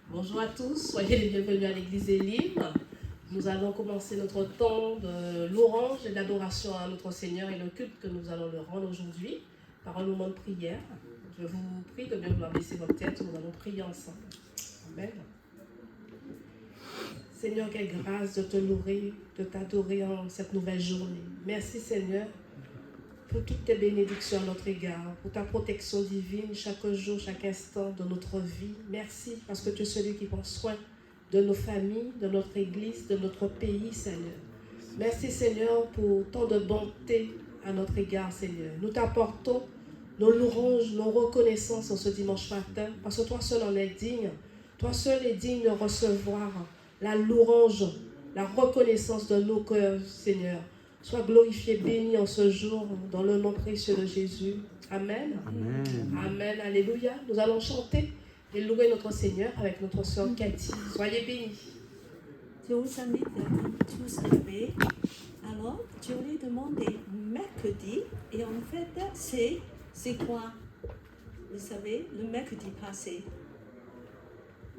Bonjour à tous, soyez les bienvenus à l'église Élim. Nous allons commencer notre temps de louange et d'adoration à notre Seigneur et le culte que nous allons le rendre aujourd'hui par un moment de prière. Je vous prie de bien vouloir baisser votre tête, nous allons prier ensemble. Amen. Seigneur, quelle grâce de te louer, de t'adorer en cette nouvelle journée. Merci Seigneur pour toutes tes bénédictions à notre égard, pour ta protection divine chaque jour, chaque instant de notre vie. Merci parce que tu es celui qui prend soin de nos familles, de notre église, de notre pays, Seigneur. Merci Seigneur pour tant de bonté à notre égard, Seigneur. Nous t'apportons nos louanges, nos reconnaissances en ce dimanche matin, parce que toi seul en es digne. Toi seul es digne de recevoir la louange, la reconnaissance de nos cœurs, Seigneur. Sois glorifié, béni en ce jour, dans le nom précieux de Jésus. Amen. Amen. Amen. Alléluia. Nous allons chanter et louer notre Seigneur avec notre sœur Cathy. Soyez bénis. Je vous invite à tous lever. Alors, je voulais demander mercredi, et en fait, c'est quoi? Vous savez, le mercredi passé,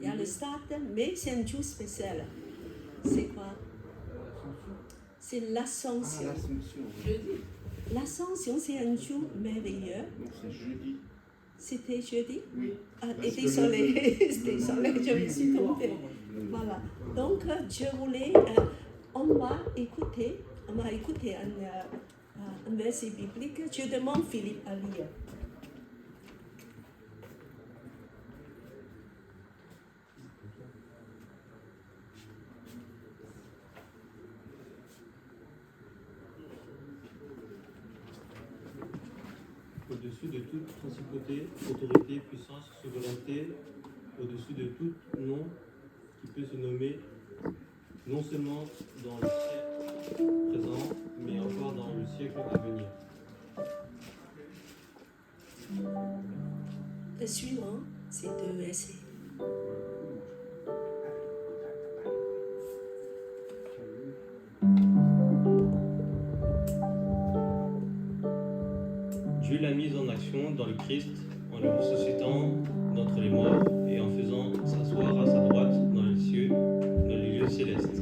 il y a le stade, mais c'est un jour spécial. C'est quoi? C'est l'Ascension. Jeudi. L'Ascension, c'est un jour merveilleux. Non, c'est jeudi. C'était jeudi? Oui. Ah, Parce que désolé, désolé, je me suis trompée. Voilà. Donc, je voulais, on va écouter un verset biblique. Je demande Philippe à lire. Au-dessus de toute principauté, autorité, puissance, souveraineté, au-dessus de tout nom qui peut se nommer, non seulement dans le siècle présent, mais encore dans le siècle à venir. Le suivant, c'est deux versets. Dieu l'a mise en action dans le Christ, en le ressuscitant d'entre les morts et en faisant s'asseoir à sa droite dans les cieux, dans les lieux célestes.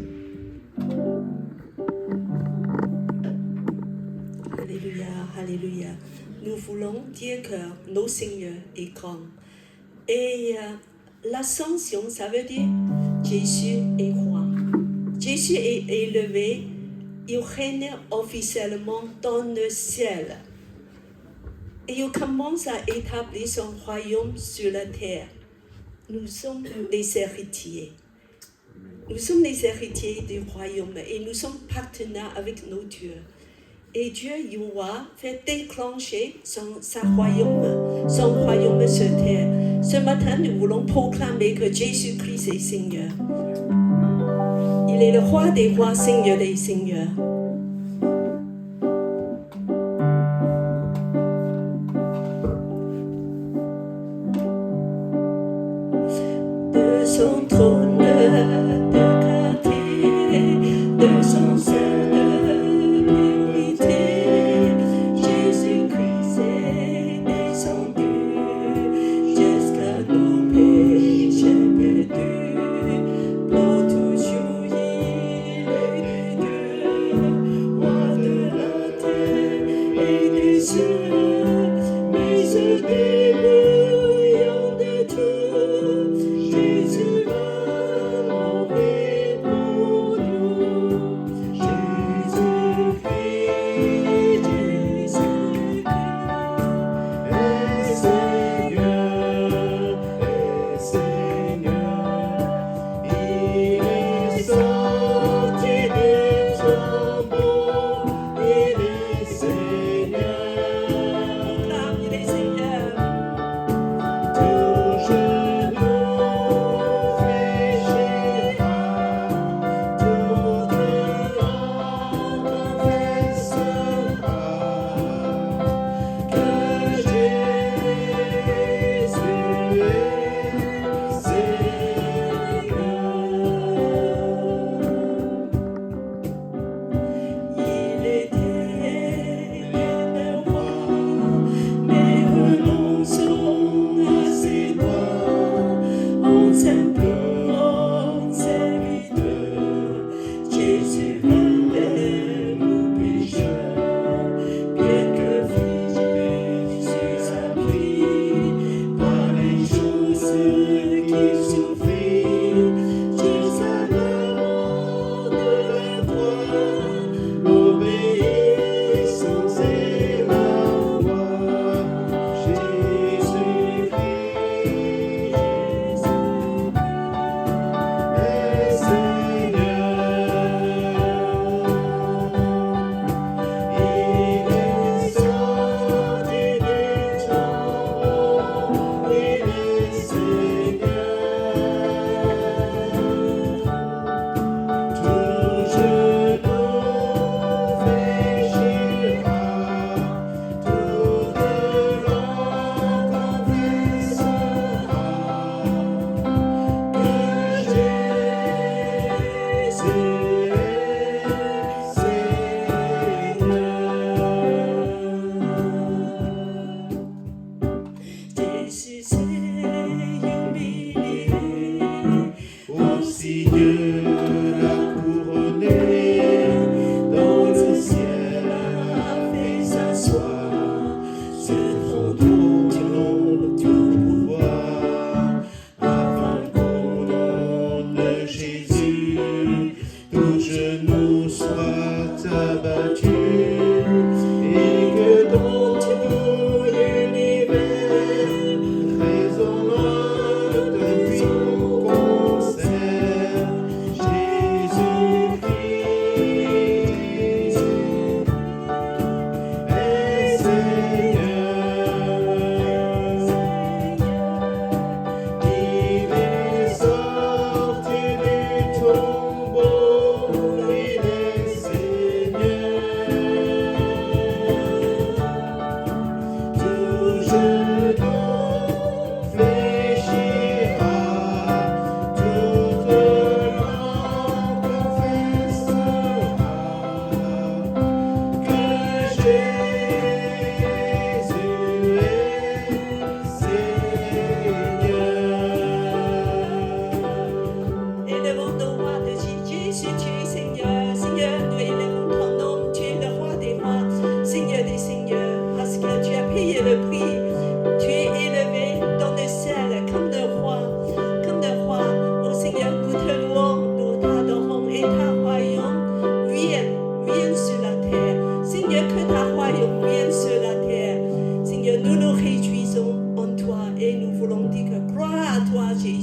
Alléluia, Alléluia. Nous voulons dire que notre Seigneur est grand. Et l'ascension, ça veut dire Jésus est roi. Jésus est élevé, il règne officiellement dans le ciel. Et il commence à établir son royaume sur la terre. Nous sommes les héritiers. Nous sommes les héritiers du royaume et nous sommes partenaires avec nos dieux. Et Dieu, il va faire déclencher son royaume sur terre. Ce matin, nous voulons proclamer que Jésus-Christ est Seigneur. Il est le roi des rois, Seigneur des seigneurs. De son trône de clarté, de son sein de purité, Jésus-Christ est descendu jusqu'à nos péchés perdus. Pour toujours il est Dieu, roi de la terre et des cieux, mais se débrouillant de tout. Jésus va mourir.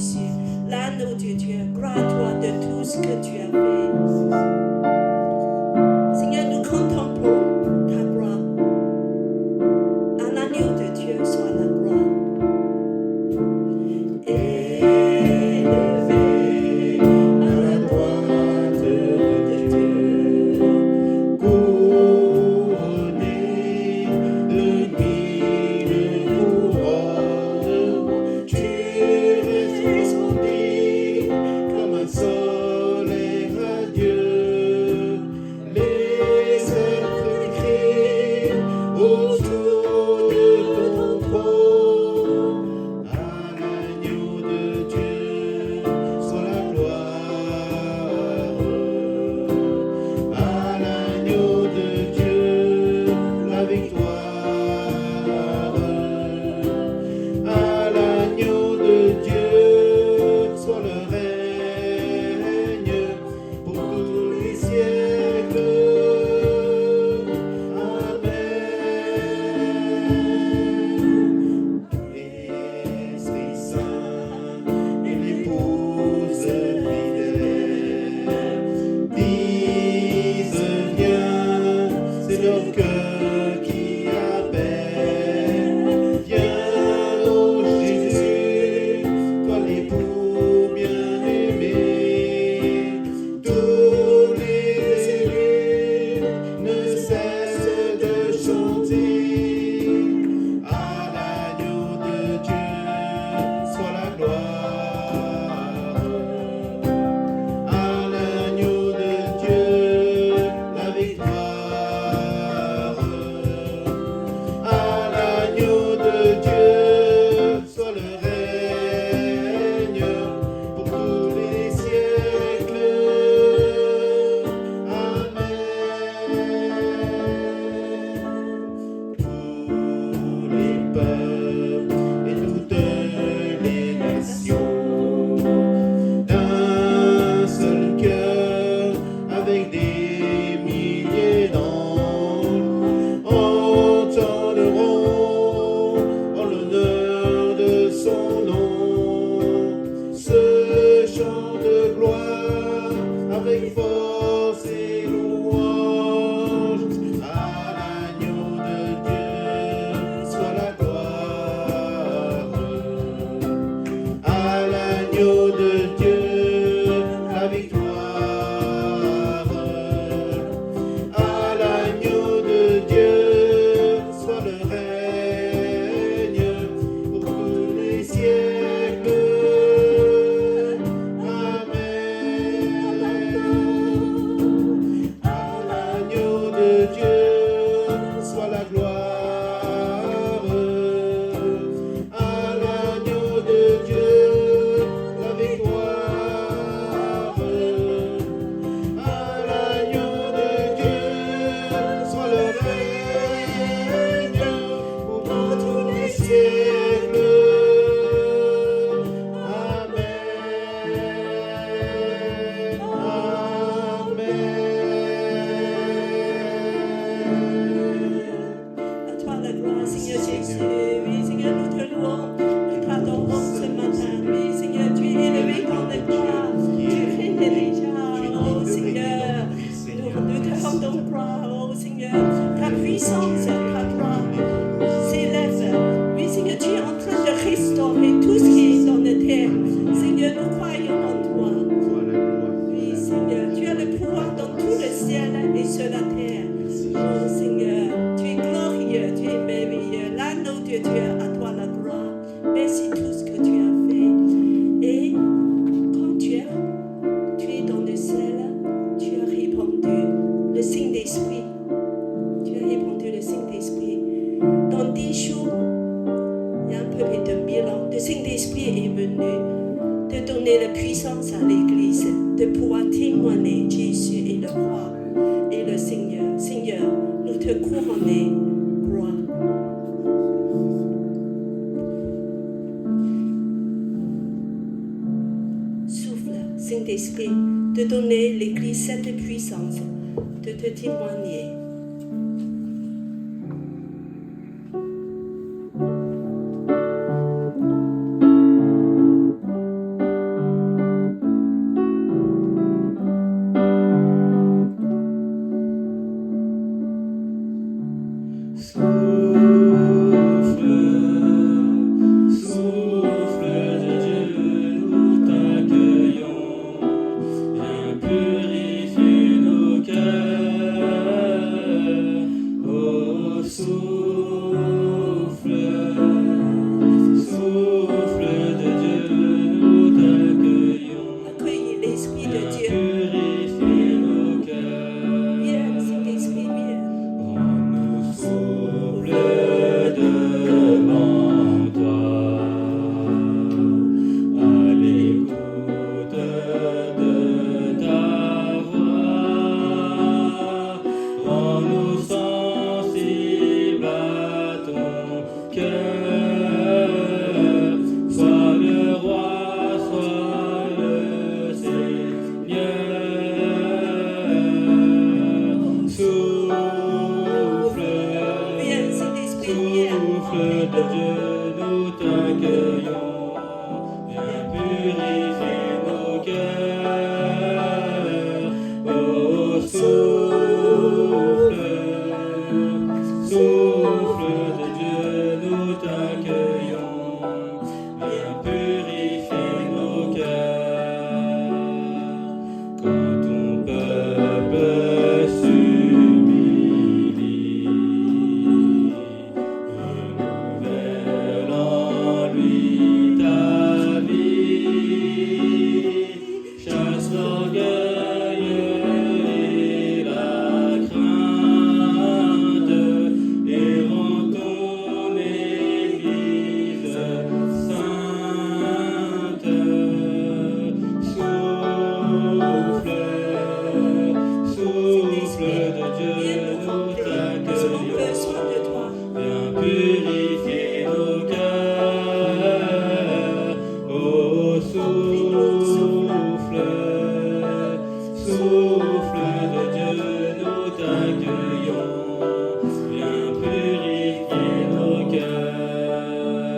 Jésus, l'agneau de Dieu. Gloire à toi de tout ce que tu as fait. Seigneur, nous contemplons ta gloire. À l'agneau de Dieu soit la gloire. Élevé à la droite de Dieu, couronné de mille couronnes, tu resplendis comme un soleil radieux. Les êtres crient autour de ton trône. À l'agneau de Dieu soit la gloire. À l'agneau de Dieu la victoire. À l'agneau de Dieu soit le règne pour tous les siècles. Amen. Esprit Saint et l'épouse fidèle disent viens, c'est leur cœur qui appelle. Viens, ô Jésus, toi l'époux bien-aimé. Tous les élus ne cessent de chanter. À l'agneau de Dieu soit la gloire. À l'agneau de Dieu la victoire. À l'agneau de Dieu soit le règne pour tous les siècles. Amen. Tous les peuples et toutes les nations, d'un seul cœur, avec des milliers d'anges, entendront en l'honneur de son nom ce chant de gloire avec force et louange. À l'agneau de Dieu soit la gloire. À l'agneau de Dieu la victoire. À l'agneau de Dieu soit le règne pour tous les siècles. Amen. À l'agneau de Dieu soit la gloire. À l'agneau de Dieu la victoire. À l'agneau de Dieu soit le règne pour tous les siècles. Amen. À toi la gloire, Seigneur Jésus. Oui, Seigneur, nous te louons, nous t'adorons ce matin. Oui, Seigneur, tu es élevé dans les gloires. Tu règnes déjà, oh Seigneur. Nous te rendons gloire, oh Seigneur. Ta puissance, ta gloire s'élève. Oui, Seigneur, tu es en train de restaurer tout ce qui est dans la terre. Seigneur, nous croyons en toi. Oui, Seigneur, tu as le pouvoir dans tout le ciel et sur la terre. Oh Seigneur, tu es glorieux, tu es merveilleux. L'agneau de Dieu, à toi la gloire. Merci tout ce que tu as fait. Et quand tu es dans le ciel, tu as répandu le Saint-Esprit. Tu as répandu le Saint-Esprit. Dans 10 jours, il y a un peu près de 1000 ans, le Saint-Esprit est venu de donner la puissance à l'Église, de pouvoir témoigner Jésus est le roi et le Seigneur. Seigneur, nous te couronnons, gloire. Souffle, Saint-Esprit, de donner l'Église cette puissance, de te témoigner. purifier nos cœurs. Oh, souffle, souffle de Dieu, nous t'accueillons. Viens purifier nos cœurs. Quand ton peuple s'humilie, renouvelle en lui ta vie. Chasse l'orgueil et la crainte et rends ton Église sainte. Souffle de Dieu, nous t'accueillons. Viens purifier nos cœurs. Oh, souffle, souffle de Dieu, nous t'accueillons. Viens purifier nos cœurs.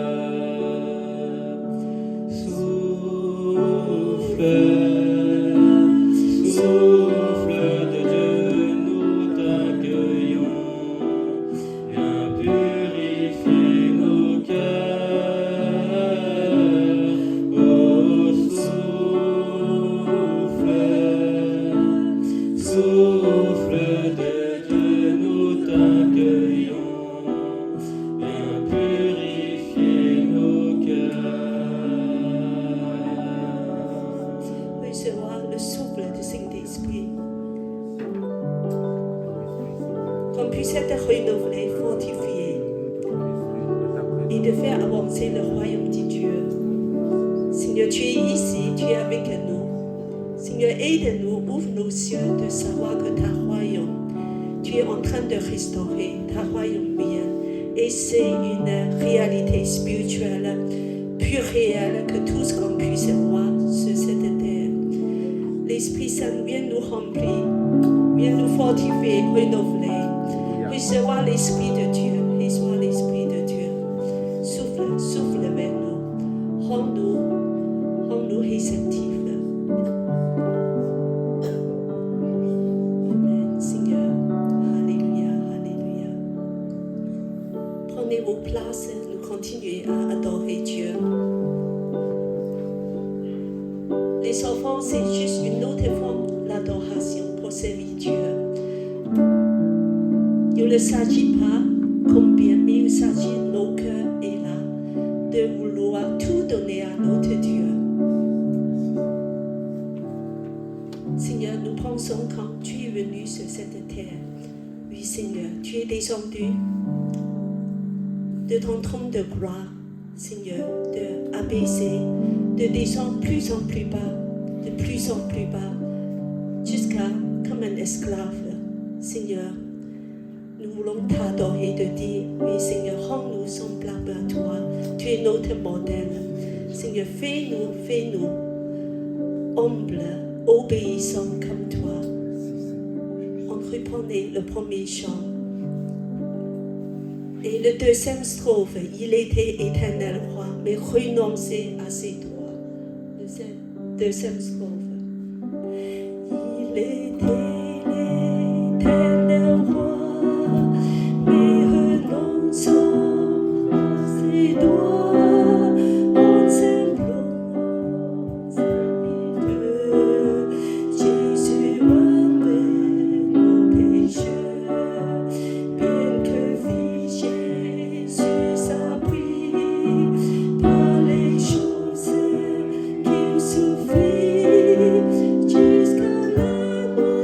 Souffle, souffle de Dieu, nous t'accueillons. Viens purifier nos cœurs. Oh, souffle, souffle de Dieu, nous t'accueillons. Viens purifier nos cœurs. Recevoir le souffle du Saint-Esprit. Qu'on puisse être renouvelé, fortifié et de faire avancer le royaume de Dieu. Seigneur, tu es ici, tu es avec nous. Seigneur, aide-nous, ouvre nos yeux de savoir que ta royaume, tu es en train de restaurer, ta royaume vient. Et c'est une réalité spirituelle, plus réelle que tout ce qu'on puisse voir sur cette terre. L'Esprit Saint vient nous remplir, vient nous fortifier, renouveler. Recevoir l'Esprit de Dieu, recevoir l'Esprit de Dieu. Souffle, souffle vers nous. Rends-nous réceptifs. Amen, Seigneur. Alléluia, alléluia. Prenez vos places, nous continuons à adorer Dieu. Les enfants, c'est juste une autre forme d'adoration pour servir Dieu. Il ne s'agit pas combien, mais il s'agit de nos cœurs et là, de vouloir tout donner à notre Dieu. Seigneur, nous pensons quand tu es venu sur cette terre. Oui, Seigneur, tu es descendu de ton trône de gloire, Seigneur, de abaisser, de descendre plus en plus bas, de plus en plus bas, jusqu'à comme un esclave, Seigneur. Nous voulons t'adorer, de dire, oui Seigneur, rends-nous semblables à toi. Tu es notre modèle. Seigneur, fais-nous humbles, obéissants comme toi. On reprenait le premier chant. Et le deuxième strophe, il était éternel roi, mais renoncé à ses droits. Deuxième strophe. Il était l'éternel roi. Jusqu'à la mort.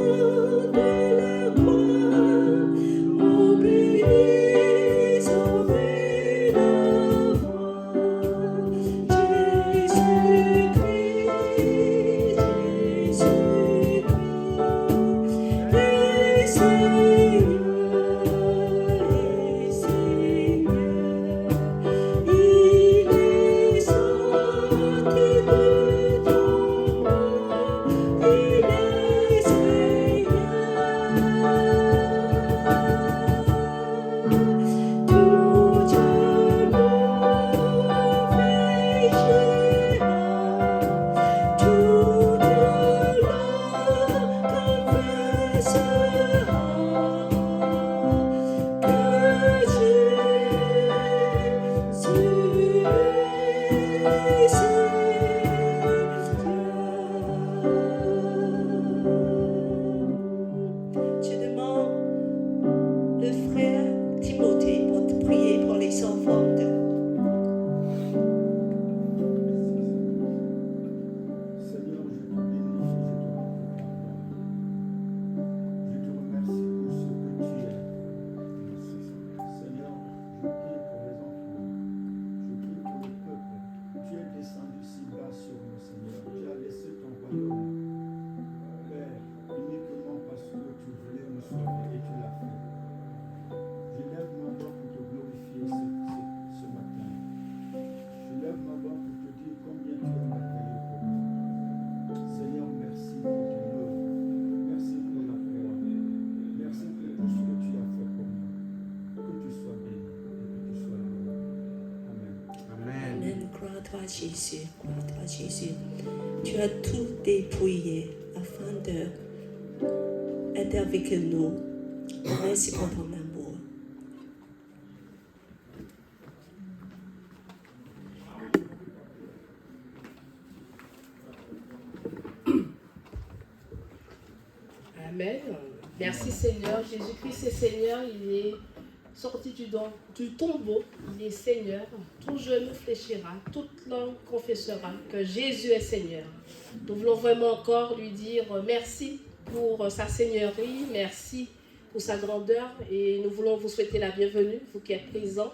Jésus. Gloire à toi, Jésus. Tu as tout dépouillé afin d'être avec nous. Merci pour ton amour. Amen. Merci Seigneur. Jésus-Christ est Seigneur. Il est sorti du tombeau. Il est Seigneur. Tout genou fléchira. Toute langue confessera que Jésus est Seigneur. Nous voulons vraiment encore lui dire merci pour sa seigneurie. Merci pour sa grandeur. Et nous voulons vous souhaiter la bienvenue, vous qui êtes présents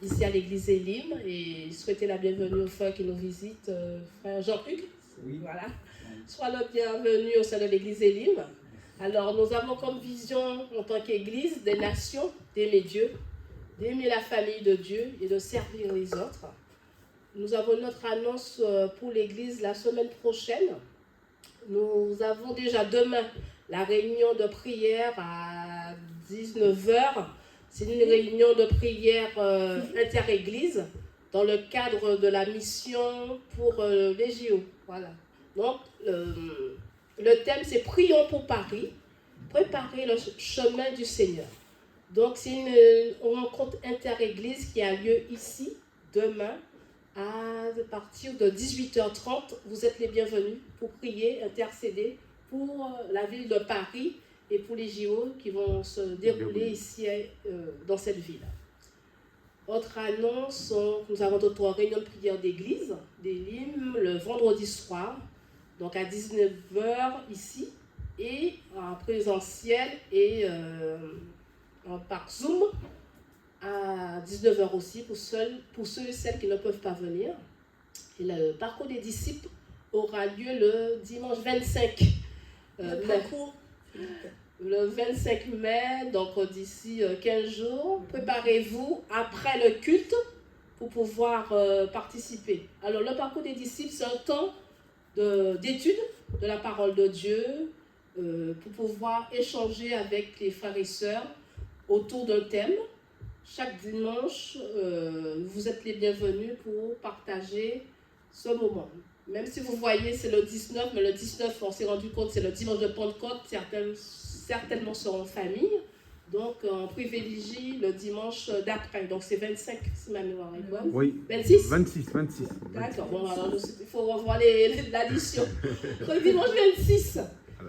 ici à l'église Elim. Et souhaiter la bienvenue aux frères qui nous visitent. Frère Jean-Hugues. Oui. Voilà. Sois le bienvenu au sein de l'église Elim. Alors, nous avons comme vision, en tant qu'Église, des nations, d'aimer Dieu, d'aimer la famille de Dieu et de servir les autres. Nous avons notre annonce pour l'Église la semaine prochaine. Nous avons déjà demain la réunion de prière à 19h. C'est une réunion de prière inter-Église dans le cadre de la mission pour les JO. Voilà. Donc, le thème, c'est « Prions pour Paris, préparer le chemin du Seigneur ». Donc, c'est une rencontre inter-église qui a lieu ici, demain, à partir de 18h30. Vous êtes les bienvenus pour prier, intercéder pour la ville de Paris et pour les JO qui vont se dérouler ici dans cette ville. Autre annonce, nous avons d'autres réunions de prière d'église, d'Elim, le vendredi soir. Donc à 19h ici, et en présentiel et par Zoom à 19h aussi pour ceux et celles qui ne peuvent pas venir. Et le parcours des disciples aura lieu le dimanche 25 mai. Le 25 mai, donc d'ici 15 jours. Préparez-vous après le culte pour pouvoir participer. Alors le parcours des disciples, c'est un temps d'étude de la parole de Dieu pour pouvoir échanger avec les frères et sœurs autour d'un thème. Chaque dimanche, vous êtes les bienvenus pour partager ce moment. Même si vous voyez, c'est le 19, mais le 19, on s'est rendu compte, c'est le dimanche de Pentecôte, certainement seront en famille. Donc, on privilégie le dimanche d'après. Donc, c'est 25, si ma mémoire est bonne. Oui. 26 26. D'accord. Bon, alors, il faut revoir l'addition. Donc,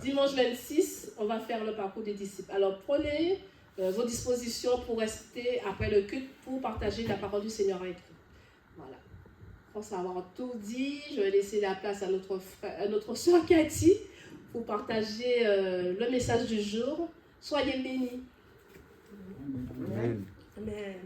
dimanche 26, on va faire le parcours des disciples. Alors, prenez vos dispositions pour rester après le culte pour partager la parole du Seigneur avec vous. Voilà. Je pense avoir tout dit. Je vais laisser la place à notre soeur Cathy pour partager le message du jour. Soyez bénis. Amen. Amen.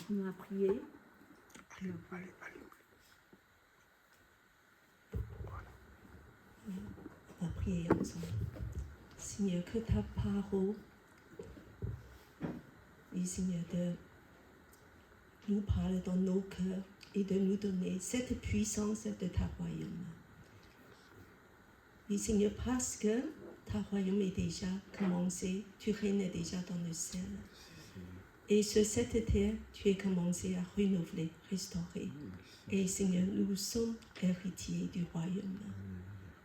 On va prier. On va prier ensemble. Seigneur, que ta parole, et Seigneur, de nous parler dans nos cœurs et de nous donner cette puissance de ta royaume. Et Seigneur, parce que ta royaume est déjà commencé, tu règnes déjà dans le ciel. Et sur cette terre, tu es commencé à renouveler, restaurer. Et Seigneur, nous sommes héritiers du royaume.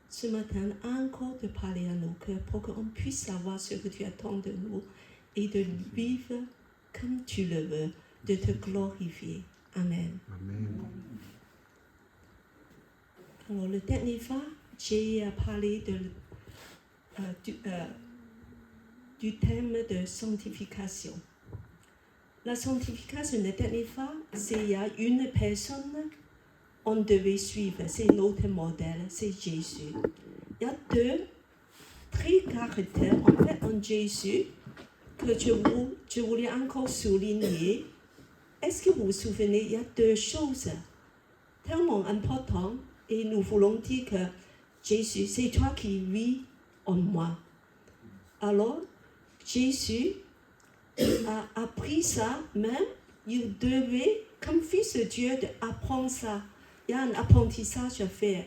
Ce matin, encore de parler à nos cœurs pour qu'on puisse savoir ce que tu attends de nous et de vivre comme tu le veux, de te glorifier. Amen. Amen. Alors, la dernière fois, j'ai parlé du thème de sanctification. La sanctification, la dernière fois, c'est il y a une personne on devait suivre, c'est notre modèle, c'est Jésus. Il y a deux caractères en fait en Jésus que je voulais encore souligner. Est-ce que vous vous souvenez, il y a deux choses tellement importantes et nous voulons dire que Jésus, c'est toi qui vis en moi. Alors, Jésus a appris ça, même, il devait, comme fils de Dieu, apprendre ça. Il y a un apprentissage à faire.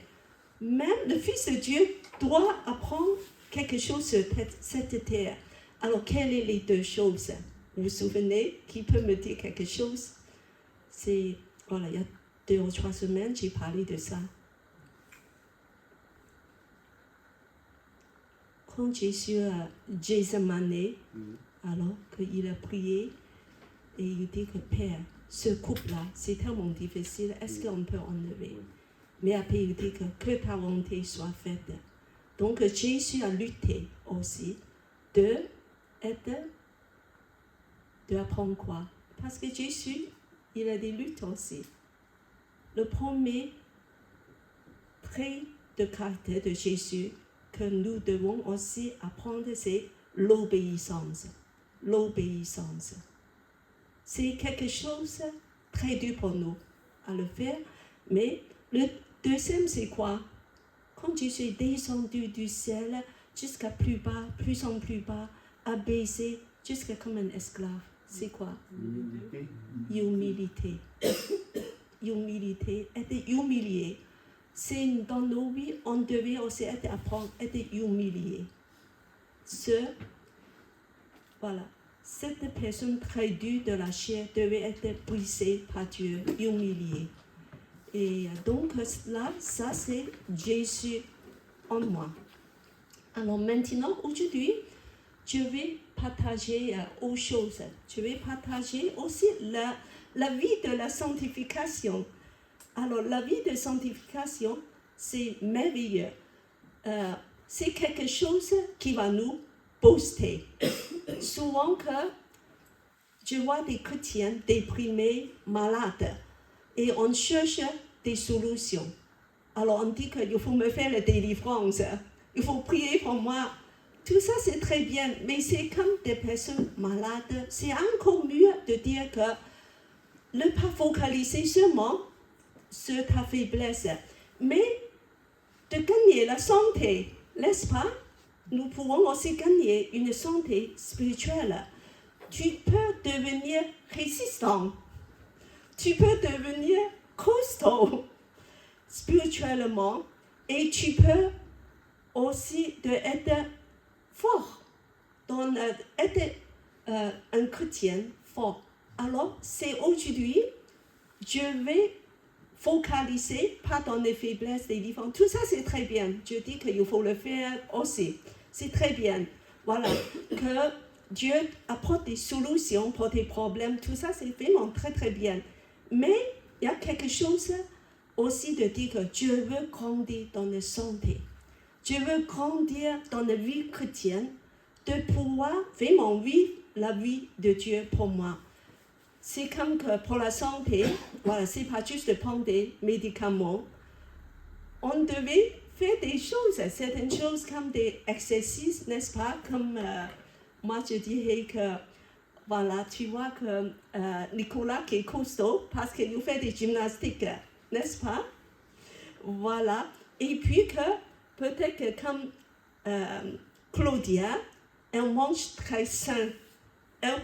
Même le fils de Dieu doit apprendre quelque chose sur cette terre. Alors, quelles sont les deux choses? Vous vous souvenez? Qui peut me dire quelque chose? C'est, voilà, il y a 2 ou 3 semaines, j'ai parlé de ça. Quand Jésus a Gethsémani, alors qu'il a prié, et il dit que Père, ce couple-là, c'est tellement difficile, est-ce qu'on peut enlever? Mais après, il dit que ta volonté soit faite. Donc, Jésus a lutté aussi d'apprendre quoi? Parce que Jésus, il a des luttes aussi. Le premier trait de caractère de Jésus que nous devons aussi apprendre, c'est l'obéissance. L'obéissance. C'est quelque chose de très dur pour nous à le faire. Mais le deuxième, c'est quoi? Quand Jésus est descendu du ciel jusqu'à plus bas, plus en plus bas, abaissé jusqu'à comme un esclave, c'est quoi? Humilité. Humilité, être humilié. C'est dans nos vies, on devait aussi apprendre à être humilié. Voilà. Cette personne très dure de la chair devait être brisée par Dieu, humiliée. Et donc là, ça c'est Jésus en moi. Alors maintenant, aujourd'hui, je vais partager autre chose. Je vais partager aussi la vie de la sanctification. Alors la vie de sanctification, c'est merveilleux. C'est quelque chose qui va nous booster. Souvent que je vois des chrétiens déprimés, malades, et on cherche des solutions. Alors on dit qu'il faut me faire la délivrance, il faut prier pour moi. Tout ça c'est très bien, mais c'est comme des personnes malades. C'est encore mieux de dire que ne pas focaliser seulement sur ta faiblesse, mais de gagner la santé, n'est-ce pas? Nous pouvons aussi gagner une santé spirituelle. Tu peux devenir résistant. Tu peux devenir costaud spirituellement et tu peux aussi être fort, être un chrétien fort. Alors, c'est aujourd'hui, je vais focaliser pas dans les faiblesses des différents. Tout ça, c'est très bien. Je dis qu'il faut le faire aussi. C'est très bien. Voilà. Que Dieu apporte des solutions pour tes problèmes. Tout ça, c'est vraiment très, très bien. Mais il y a quelque chose aussi de dire que je veux grandir dans la santé. Je veux grandir dans la vie chrétienne, de pouvoir vraiment vivre la vie de Dieu pour moi. C'est comme que pour la santé, voilà, c'est pas juste de prendre des médicaments. On devait faire des choses, certaines choses comme des exercices, n'est-ce pas? Comme moi je dirais que, voilà, tu vois que Nicolas qui est costaud parce qu'il nous fait des gymnastiques, n'est-ce pas? Voilà. Et puis que peut-être que comme Claudia, elle mange très sain. Elle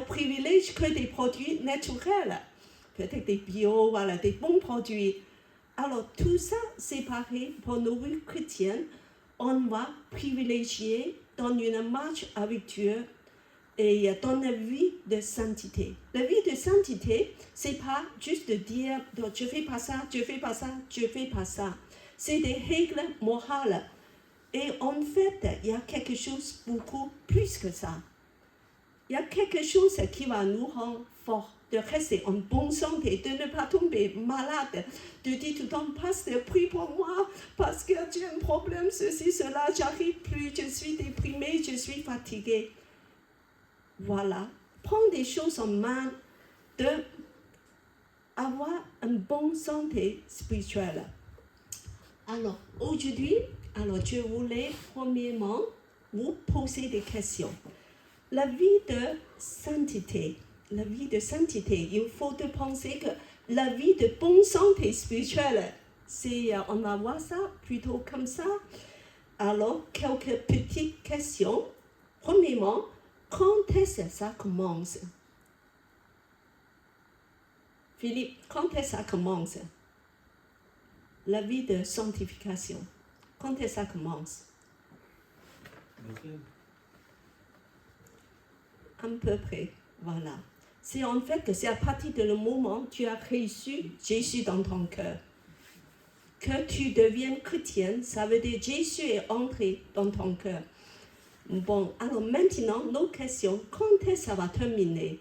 privilège que des produits naturels, peut-être des bio, voilà, des bons produits. Alors tout ça, c'est pareil pour nos vies chrétiennes. On va privilégier dans une marche avec Dieu et dans la vie de sainteté. La vie de sainteté, c'est pas juste de dire je fais pas ça, je fais pas ça, je fais pas ça. C'est des règles morales. Et en fait, il y a quelque chose beaucoup plus que ça. Il y a quelque chose qui va nous rendre forts, de rester en bonne santé, de ne pas tomber malade, de dire tout le temps, pasteur, prie pour moi, parce que j'ai un problème, ceci, cela, j'arrive plus, je suis déprimé, je suis fatigué. Voilà, prendre des choses en main, d'avoir une bonne santé spirituelle. Alors, aujourd'hui, je voulais premièrement vous poser des questions. La vie de sainteté, il faut penser que la vie de bonne santé spirituelle, on va voir ça plutôt comme ça. Alors, quelques petites questions. Premièrement, quand est-ce que ça commence? Philippe, quand est-ce que ça commence? La vie de sanctification. Quand est-ce que ça commence? À peu près, voilà. C'est en fait que c'est à partir de le moment où tu as reçu Jésus dans ton cœur. Que tu deviennes chrétienne, ça veut dire Jésus est entré dans ton cœur. Bon, alors maintenant, nos questions, quand est-ce que ça va terminer?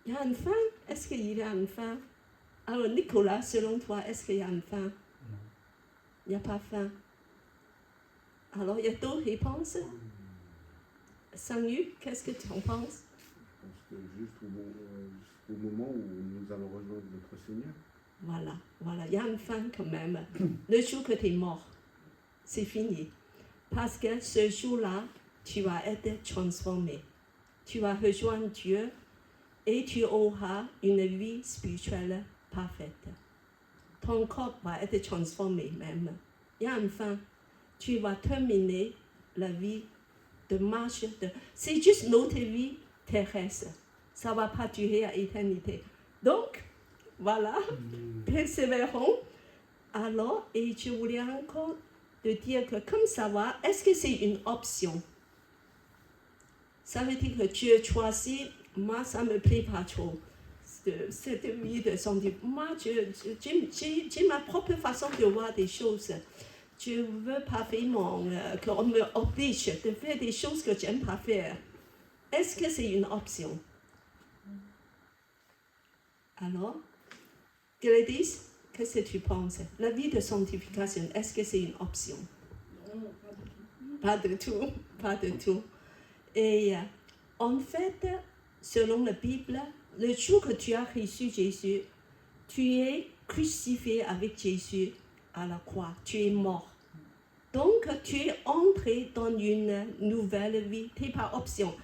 Il y a une fin? Est-ce qu'il y a une fin? Alors Nicolas, selon toi, est-ce qu'il y a une fin? Il n'y a pas fin. Alors, il y a d'autres réponses? Sangu, qu'est-ce que tu en penses? Je pense que juste au moment où nous allons rejoindre notre Seigneur. Voilà, il y a une fin quand même. Le jour que tu es mort, c'est fini. Parce que ce jour-là, tu vas être transformé. Tu vas rejoindre Dieu et tu auras une vie spirituelle parfaite. Ton corps va être transformé même. Il y a une fin. Tu vas terminer la vie de marche. C'est juste notre vie terrestre. Ça ne va pas durer à l'éternité. Donc, voilà, persévérons. Alors, et je voulais encore te dire que comme ça va, est-ce que c'est une option? Ça veut dire que Dieu choisit, moi ça ne me plaît pas trop, cette vie de sanctification. Moi, j'ai ma propre façon de voir des choses. Je ne veux pas vraiment qu'on me oblige de faire des choses que je n'aime pas faire. Est-ce que c'est une option? Alors, Gladys, qu'est-ce que tu penses? La vie de sanctification, est-ce que c'est une option? Non, Pas du tout, pas du tout. Et en fait, selon la Bible, le jour que tu as reçu Jésus, tu es crucifié avec Jésus à la croix, tu es mort. Donc, tu es entré dans une nouvelle vie, tu n'es pas option.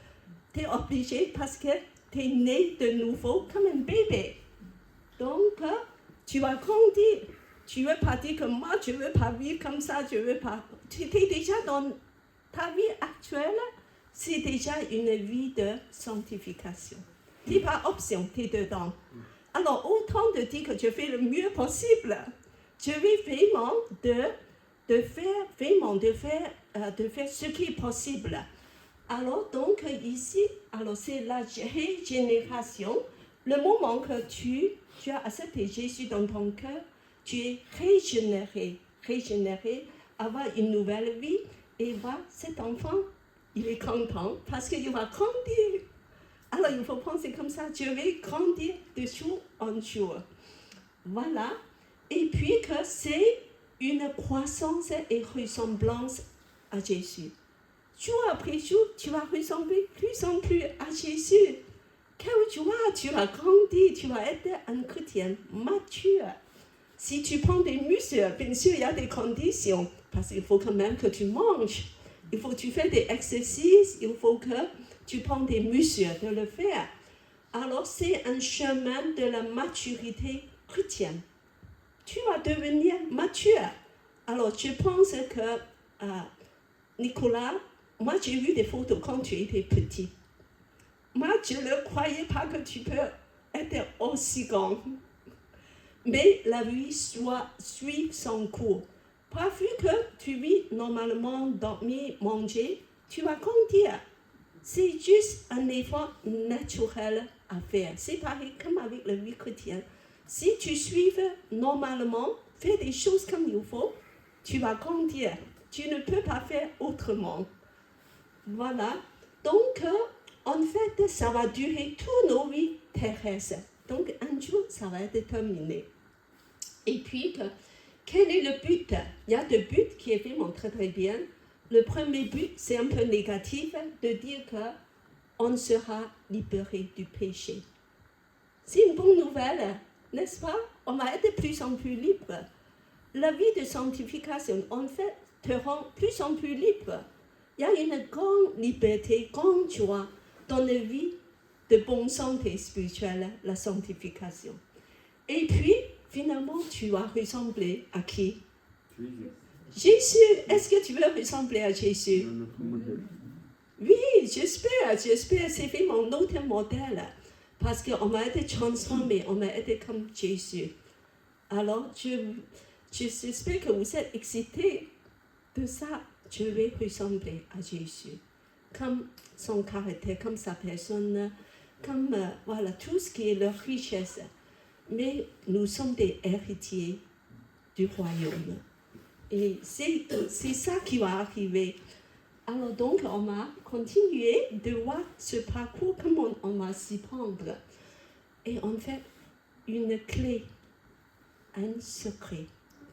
Tu es obligé parce que tu es né de nouveau comme un bébé. Donc, tu vas grandir. Tu ne veux pas dire que moi, je ne veux pas vivre comme ça, je ne veux pas. Tu es déjà dans ta vie actuelle, c'est déjà une vie de sanctification. Tu n'es pas option, tu es dedans. Alors, autant de dire que je fais le mieux possible. Je vais vraiment de faire ce qui est possible. Alors, donc, ici, c'est la régénération. Le moment que tu as accepté Jésus dans ton cœur, tu es régénéré, avoir une nouvelle vie. Et voilà, cet enfant, il est content parce qu'il va grandir. Alors, il faut penser comme ça, je vais grandir de jour en jour. Voilà. Et puis que c'est une croissance et ressemblance à Jésus. Jour après jour, tu vas ressembler plus en plus à Jésus. Quelle joie, tu vas grandir, tu vas être un chrétien mature. Si tu prends des muscles, bien sûr, il y a des conditions, parce qu'il faut quand même que tu manges. Il faut que tu fasses des exercices, il faut que tu prends des muscles de le faire. Alors, c'est un chemin de la maturité chrétienne. Tu vas devenir mature. Alors, je pense que, Nicolas, moi, j'ai vu des photos quand tu étais petit. Moi, je ne croyais pas que tu peux être aussi grand. Mais la vie suit son cours. Pas vu que tu vis normalement, dormir, manger, tu vas grandir. C'est juste un effort naturel à faire. C'est pareil comme avec la vie chrétienne. Si tu suis normalement, fais des choses comme il faut, tu vas grandir. Tu ne peux pas faire autrement. Voilà. Donc, en fait, ça va durer toutes nos vies terrestres. Donc, un jour, ça va être terminé. Et puis, quel est le but? Il y a deux buts qui est vraiment très très bien. Le premier but, c'est un peu négatif, de dire qu'on sera libéré du péché. C'est une bonne nouvelle, n'est-ce pas? On va être de plus en plus libre. La vie de sanctification, en fait, te rend plus en plus libre. Il y a une grande liberté, grande joie dans la vie de bonne santé spirituelle, la sanctification. Et puis, finalement, tu vas ressembler à qui? Jésus, Jésus, est-ce que tu veux ressembler à Jésus? notre modèle. Oui, j'espère, c'est vraiment notre modèle. Parce qu'on va être transformé, on va être comme Jésus. Alors, j'espère que vous êtes excités de ça. Je vais ressembler à Jésus. Comme son caractère, comme sa personne, comme voilà, tout ce qui est leur richesse. Mais nous sommes des héritiers du royaume. Et c'est ça qui va arriver. Alors donc, on va continuer de voir ce parcours, comment on va s'y prendre. Et en fait, une clé, un secret.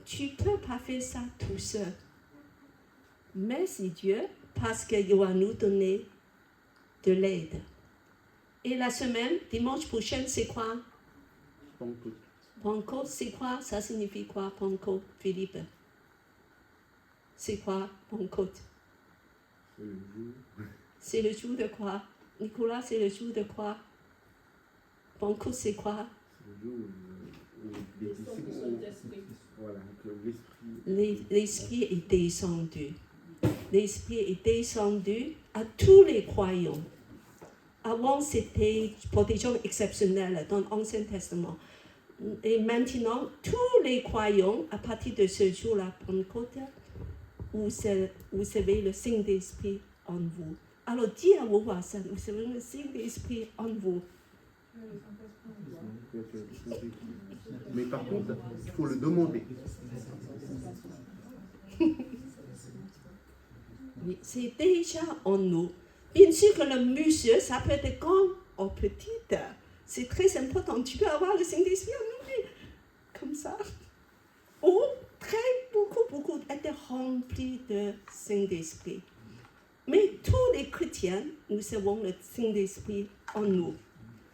Tu ne peux pas faire ça tout seul. Merci Dieu, parce qu'il va nous donner de l'aide. Et la semaine, dimanche prochain, c'est quoi? Pentecôte. Pentecôte, c'est quoi? Ça signifie quoi, Pentecôte, Philippe? C'est quoi, Pentecôte? C'est le jour. C'est le jour de quoi? Nicolas, c'est le jour de quoi? Pentecôte, c'est quoi? C'est le jour où les disciples, voilà, que l'esprit. L'Esprit est descendu. L'Esprit est descendu à tous les croyants. Avant, c'était pour des gens exceptionnels dans l'Ancien Testament. Et maintenant, tous les croyants, à partir de ce jour-là, Pentecôte, vous avez le Saint-Esprit en vous. Alors, dis à vos voisins, vous avez le Saint-Esprit en vous. Mais par contre, il faut le demander. Oui, c'est déjà en nous. Bien sûr que le muscle, ça peut être grand ou petit. C'est très important. Tu peux avoir le Saint-Esprit en nous, comme ça. Ou beaucoup être rempli de Saint-Esprit. Mais tous les chrétiens, nous avons le Saint-Esprit en nous.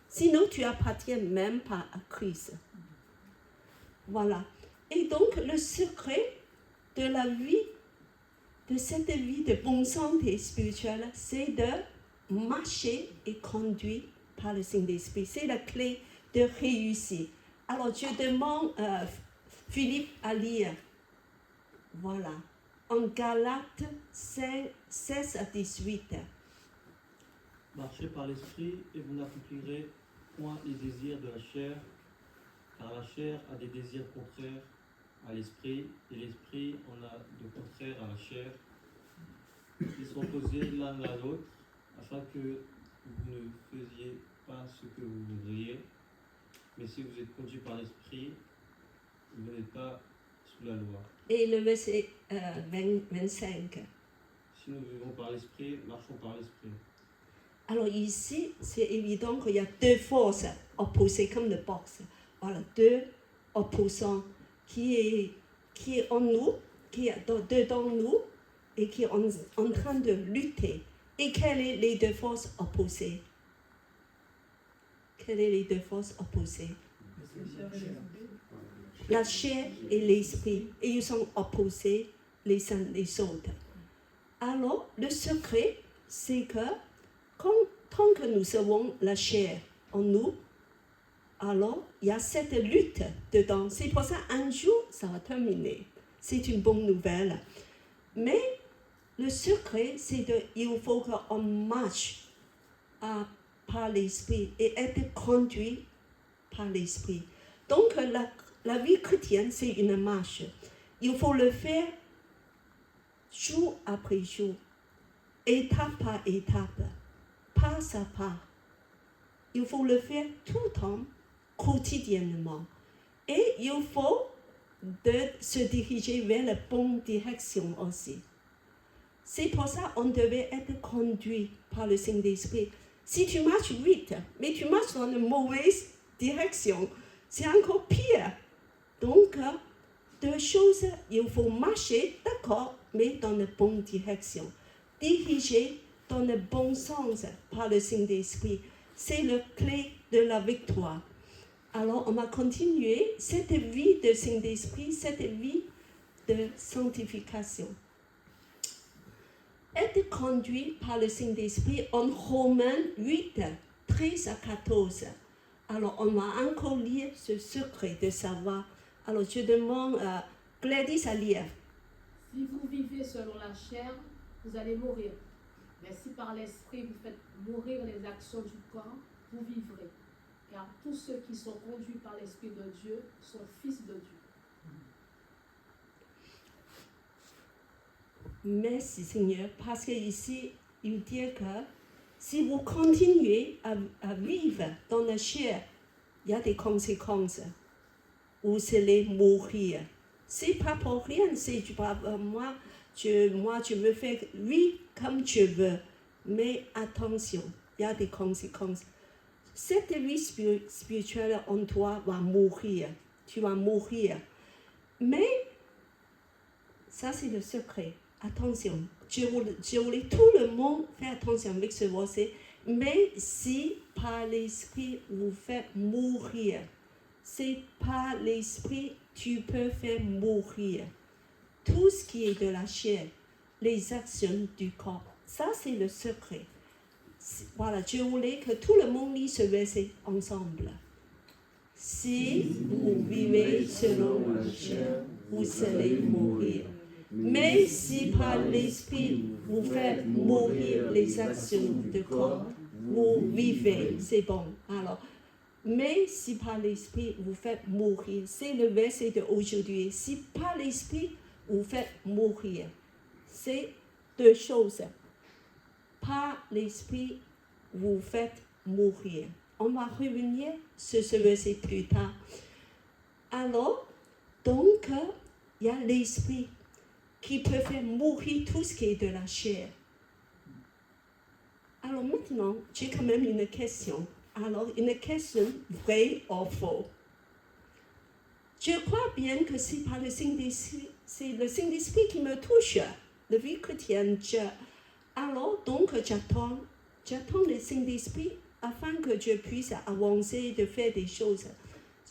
Sinon, tu appartiens même pas à Christ. Voilà. Et donc, le secret de la vie, de cette vie de bonne santé spirituelle, c'est de marcher et conduire par le Saint-Esprit. C'est la clé de réussir. Alors, je demande Philippe à lire. Voilà. En Galates 5, 16 à 18. Marchez par l'esprit et vous n'accomplirez point les désirs de la chair, car la chair a des désirs contraires à l'esprit, et l'esprit en a de contraires à la chair. Ils sont opposés l'un à l'autre, afin que vous ne faisiez pas ce que vous voudriez. Mais si vous êtes conduits par l'esprit, vous n'êtes pas sous la loi. Et le verset 25. Si nous vivons par l'esprit, marchons par l'esprit. Alors ici, c'est évident qu'il y a deux forces opposées comme le boxe. Voilà, deux opposants qui est en nous, qui est dedans nous et qui est en train de lutter. Et quelles sont les deux forces opposées? Quelles sont les deux forces opposées? La chair et l'esprit. Et ils sont opposés les uns les autres. Alors, le secret, c'est que tant que nous avons la chair en nous, alors il y a cette lutte dedans. C'est pour ça qu'un jour, ça va terminer. C'est une bonne nouvelle. Mais le secret, c'est qu'il faut qu'on marche par l'esprit et être conduit par l'esprit. Donc, la vie chrétienne, c'est une marche. Il faut le faire jour après jour, étape par étape, pas à pas. Il faut le faire tout le temps, quotidiennement. Et il faut se diriger vers la bonne direction aussi. C'est pour ça qu'on devait être conduit par le Saint-Esprit. Si tu marches vite, mais tu marches dans la mauvaise direction, c'est encore pire. Donc, deux choses, il faut marcher, d'accord, mais dans la bonne direction. Diriger dans le bon sens par le Saint-Esprit. C'est la clé de la victoire. Alors, on va continuer cette vie de Saint-Esprit, cette vie de sanctification. Être conduit par le Saint-Esprit en Romains 8, 13 à 14. Alors, on va encore lire ce secret de savoir Alors, je demande à Gladys à lire. Si vous vivez selon la chair, vous allez mourir. Mais si par l'esprit vous faites mourir les actions du corps, vous vivrez. Car tous ceux qui sont conduits par l'Esprit de Dieu sont fils de Dieu. Merci Seigneur, parce qu'ici, il dit que si vous continuez à vivre dans la chair, il y a des conséquences. Vous allez mourir. C'est pas pour rien, c'est pas moi, je veux faire oui comme je veux. Mais attention, il y a des conséquences. Cette vie spirituelle en toi va mourir. Tu vas mourir. Mais ça, c'est le secret. Attention. Je voulais tout le monde faire attention avec ce verset. Mais si par l'esprit vous faites mourir, c'est par l'esprit tu peux faire mourir tout ce qui est de la chair, les actions du corps. Ça, c'est le secret. Voilà, je voulais que tout le monde lise ce verset ensemble. Si vous vivez selon la chair, vous allez mourir. Mais si par l'esprit vous faites mourir les actions du corps, vous vivez. C'est bon. Alors, mais si par l'esprit vous faites mourir, c'est le verset d'aujourd'hui. Si par l'esprit vous faites mourir, c'est deux choses. Par l'esprit vous faites mourir. On va revenir sur ce verset plus tard. Alors, donc, il y a l'esprit qui peut faire mourir tout ce qui est de la chair. Alors maintenant, j'ai quand même une question. Alors, une question vraie ou faux. Je crois bien que c'est par le Saint-Esprit, c'est le Saint-Esprit qui me touche, la vie chrétienne. Alors, donc, j'attends le Saint-Esprit afin que je puisse avancer, de faire des choses.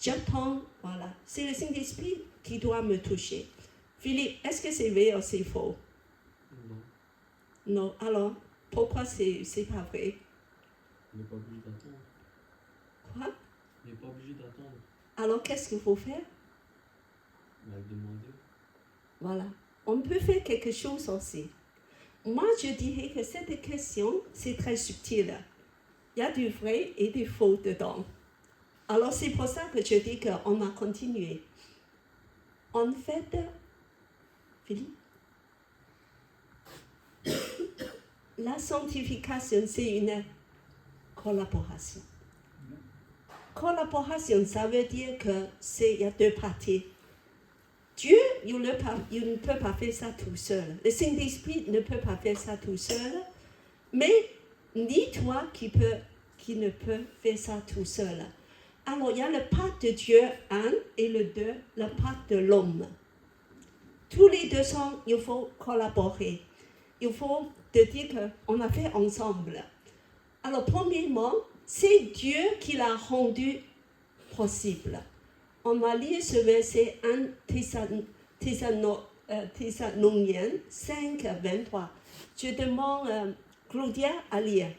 J'attends, voilà. C'est le Saint-Esprit qui doit me toucher. Philippe, est-ce que c'est vrai ou c'est faux? Non. Non. Alors, pourquoi c'est pas vrai? On n'est pas obligé d'attendre. Quoi? On n'est pas obligé d'attendre. Alors, qu'est-ce qu'il faut faire? On va le demander. Voilà. On peut faire quelque chose aussi. Moi, je dirais que cette question, c'est très subtil. Il y a du vrai et du faux dedans. Alors, c'est pour ça que je dis qu'on va continuer. En fait, Philippe, la sanctification, c'est une collaboration. Collaboration, ça veut dire qu'il y a deux parties. Dieu, il ne peut pas faire ça tout seul. Le Saint-Esprit ne peut pas faire ça tout seul. Mais ni toi qui ne peux faire ça tout seul. Alors, il y a le part de Dieu, 1, et le 2, le part de l'homme. Tous les deux sont, il faut collaborer. Il faut te dire qu'on a fait ensemble. Alors, premièrement, c'est Dieu qui l'a rendu possible. On va lire ce verset 1 Thessaloniciens 5, 23. Je demande Claudia à lire.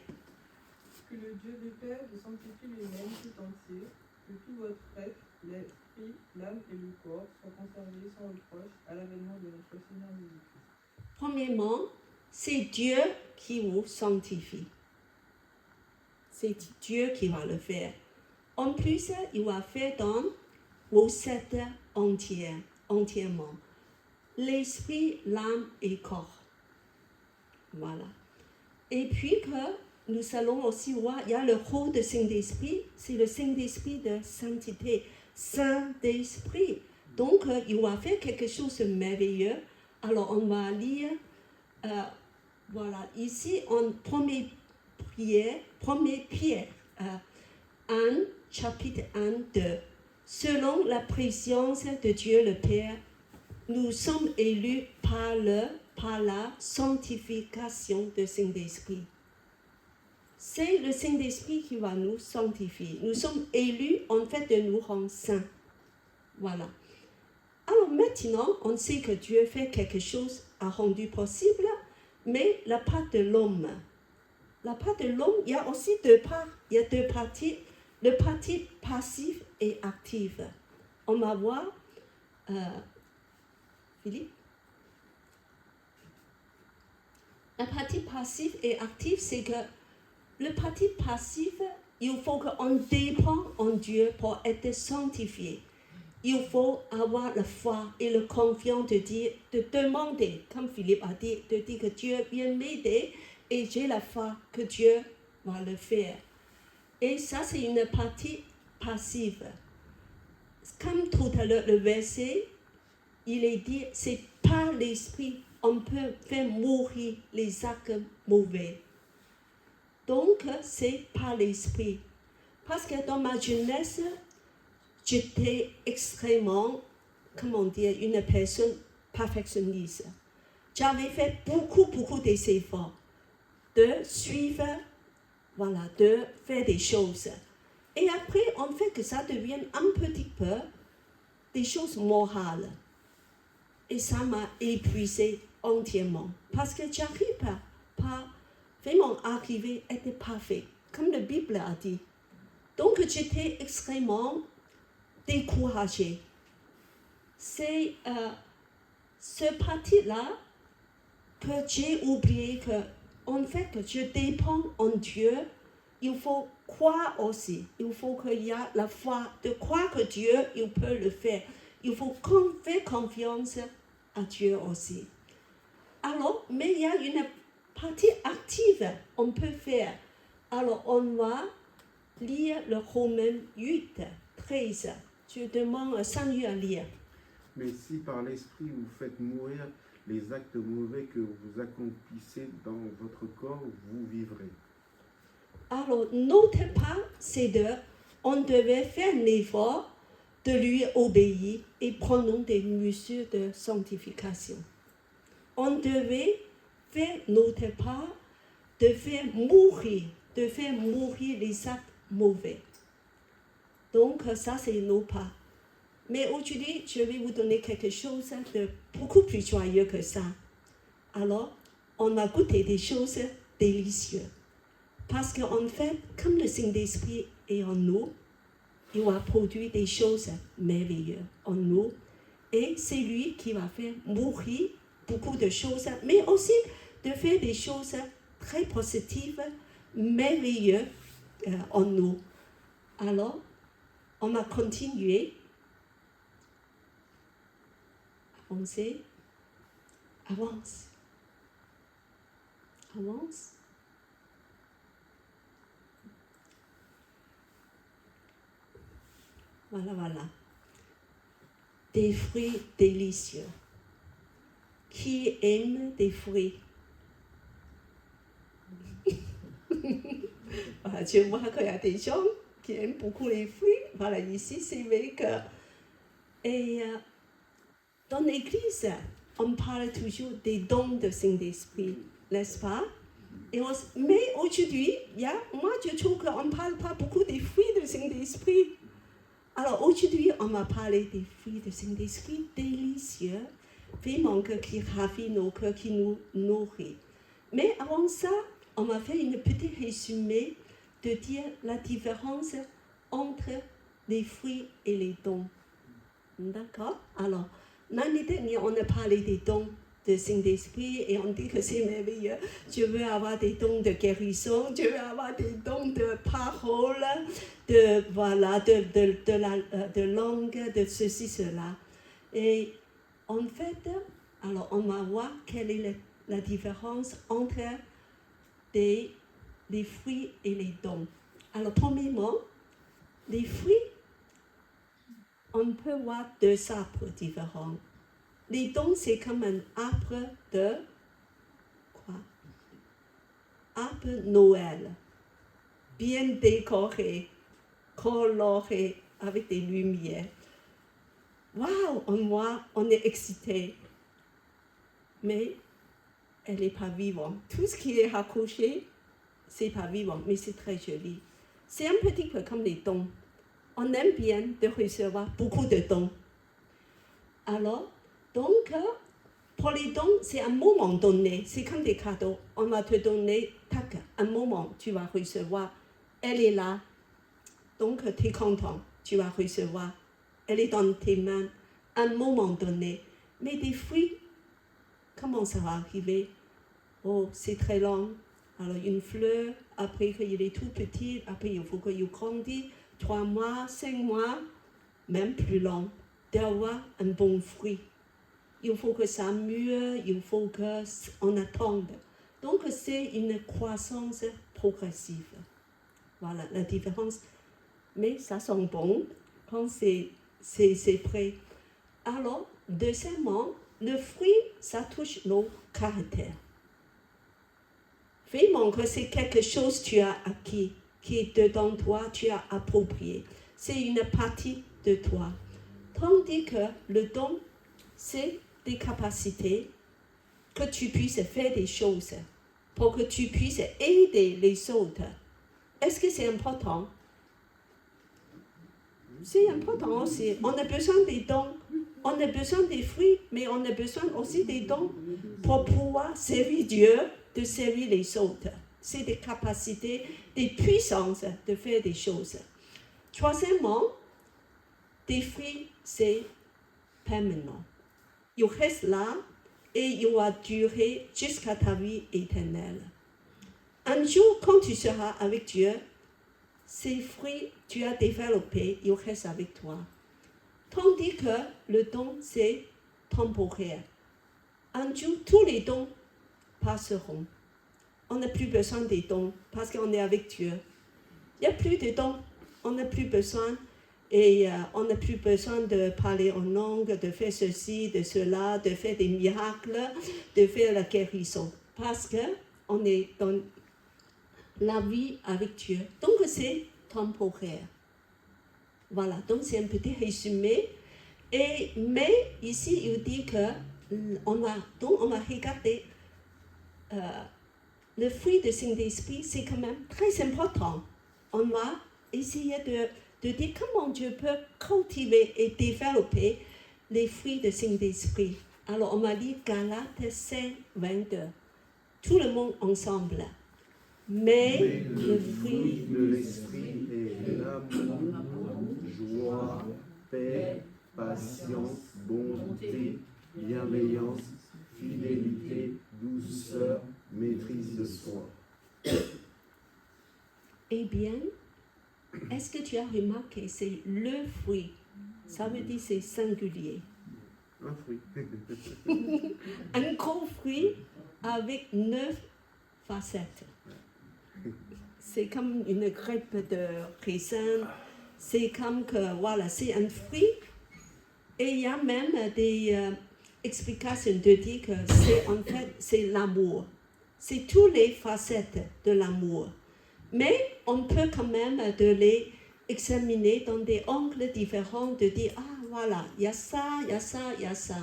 Que le Dieu du Père vous sanctifie lui-même tout entier, que tout votre être, l'esprit, l'âme et le corps soient conservés sans reproche à l'avènement de notre Seigneur Jésus-Christ. Premièrement, c'est Dieu qui vous sanctifie. C'est Dieu qui va le faire. En plus, il va faire dans vos êtres entièrement. L'esprit, l'âme et le corps. Voilà. Et puis que nous allons aussi voir, il y a le rôle de Saint-Esprit, c'est le Saint-Esprit de sainteté, Saint-Esprit. Donc, il va faire quelque chose de merveilleux. Alors, on va lire, voilà, ici, en première Pierre, 1, chapitre 1, 2. Selon la préscience de Dieu le Père, nous sommes élus par la sanctification du Saint-Esprit. C'est le Saint-Esprit qui va nous sanctifier. Nous sommes élus, en fait, de nous rendre saints. Voilà. Alors maintenant, on sait que Dieu fait quelque chose, a rendu possible, mais la part de l'homme. La part de l'homme, il y a aussi deux parts. Il y a deux parties. Le parti passif et actif. On va voir Philippe. La partie passive et active, c'est que le partie passive, il faut qu'on dépend en Dieu pour être sanctifié. Il faut avoir la foi et la confiance de dire, de demander, comme Philippe a dit, de dire que Dieu vient m'aider et j'ai la foi que Dieu va le faire. Et ça, c'est une partie passive. Comme tout à l'heure, le verset, il est dit, c'est par l'esprit, on peut faire mourir les actes mauvais. Donc, c'est par l'esprit. Parce que dans ma jeunesse, j'étais extrêmement, comment dire, une personne perfectionniste. J'avais fait beaucoup d'efforts de suivre, voilà, de faire des choses. Et après, on fait que ça devienne un petit peu des choses morales. Et ça m'a épuisé entièrement. Parce que j'arrive pas vraiment arriver à être parfait, comme la Bible a dit. Donc, j'étais extrêmement découragée. C'est ce parti-là que j'ai oublié que, en fait, que je dépends en Dieu. Il faut croire aussi. Il faut qu'il y ait la foi de croire que Dieu, il peut le faire. Il faut faire confiance à Dieu aussi. Alors, mais il y a une partie active on peut faire. Alors, on va lire le Romains 8, 13. Je demande à Samuel à lire. Mais si par l'esprit vous faites mourir les actes mauvais que vous accomplissez dans votre corps, vous vivrez. Alors, notre part, c'est on devait faire un effort de lui obéir et prendre des mesures de sanctification. On devait faire notre part de faire mourir les actes mauvais. Donc, ça, c'est nos pas. Mais aujourd'hui, je vais vous donner quelque chose de beaucoup plus joyeux que ça. Alors, on a goûté des choses délicieuses. Parce qu'en fait, comme le Saint-Esprit est en nous, il va produire des choses merveilleuses en nous. Et c'est lui qui va faire mourir beaucoup de choses, mais aussi de faire des choses très positives, merveilleuses en nous. Alors, on va continuer. Avancer. Avance. Avance. Voilà. Des fruits délicieux. Qui aime des fruits? Voilà, je vois qu'il y a des gens qui aiment beaucoup les fruits. Voilà, ici, c'est vrai que... Et dans l'Église, on parle toujours des dons de Saint-Esprit, n'est-ce pas? Mais aujourd'hui, moi, je trouve qu'on ne parle pas beaucoup des fruits de Saint-Esprit. Alors aujourd'hui, on va parler des fruits de Saint-Esprit délicieux, vraiment qui ravit nos cœurs, qui nous nourrit. Mais avant ça, on va faire une petite résumé de dire la différence entre les fruits et les dons. D'accord? Alors, l'année dernière, on a parlé des dons de Saint-Esprit et on dit que c'est merveilleux. Je veux avoir des dons de guérison, je veux avoir des dons de parole, de langue, de ceci, cela. Et en fait, alors on va voir quelle est la différence entre les fruits et les dons. Alors, premièrement, les fruits, on peut voir deux arbres différents. Les dons, c'est comme un arbre de quoi? Arbre Noël, bien décoré, coloré, avec des lumières. Waouh, on est excité. Mais elle n'est pas vivante. Tout ce qui est accroché, c'est pas vivant, mais c'est très joli. C'est un petit peu comme les dons. On aime bien de recevoir beaucoup de dons. Alors, donc, pour les dons, c'est un moment donné. C'est comme des cadeaux. On va te donner, un moment, tu vas recevoir. Elle est là. Donc, tu es content. Tu vas recevoir. Elle est dans tes mains. à un moment donné. Mais des fruits, comment ça va arriver? Oh, c'est très long. Alors, une fleur, après qu'il est tout petit, après il faut qu'il grandisse, 3 mois, 5 mois, même plus long, d'avoir un bon fruit. Il faut que ça mûre, il faut qu'on attende. Donc, c'est une croissance progressive. Voilà la différence. Mais ça sent bon quand c'est prêt. Alors, deuxièmement, le fruit, ça touche nos caractères. Vraiment que c'est quelque chose que tu as acquis, qui est dedans toi, tu as approprié. C'est une partie de toi. Tandis que le don, c'est des capacités que tu puisses faire des choses pour que tu puisses aider les autres. Est-ce que c'est important? C'est important aussi. On a besoin des dons, on a besoin des fruits, mais on a besoin aussi des dons pour pouvoir servir Dieu, de servir les autres. C'est des capacités, des puissances de faire des choses. Troisièmement, des fruits, c'est permanent. Il reste là et il va durer jusqu'à ta vie éternelle. Un jour, quand tu seras avec Dieu, ces fruits tu as développés, ils restent avec toi. Tandis que le don, c'est temporaire. Un jour, tous les dons passeront. On n'a plus besoin des dons parce qu'on est avec Dieu. Il n'y a plus de dons, on n'a plus besoin. Et on n'a plus besoin de parler en langue, de faire ceci, de cela, de faire des miracles, de faire la guérison. Parce qu'on est dans la vie avec Dieu. Donc c'est temporaire. Voilà, donc c'est un petit résumé. Mais ici, il dit qu'on va regarder le fruit du Saint-Esprit, c'est quand même très important. On va essayer de dire comment Dieu peut cultiver et développer les fruits du Saint-Esprit. Alors, on va lire Galates 5, 22. Tout le monde ensemble. Mais le fruit de l'esprit est l'amour, joie, paix, patience, bonté, bienveillance, fidélité, douceur, maîtrise de soi. Eh bien, est-ce que tu as remarqué, c'est le fruit. Ça veut dire c'est singulier. Un fruit. Un gros fruit avec 9 facettes. C'est comme une grappe de raisin. C'est comme que, voilà, c'est un fruit. Et il y a même des explications de dire que c'est l'amour. C'est toutes les facettes de l'amour. Mais on peut quand même de les examiner dans des angles différents, de dire, ah voilà, il y a ça, il y a ça, il y a ça.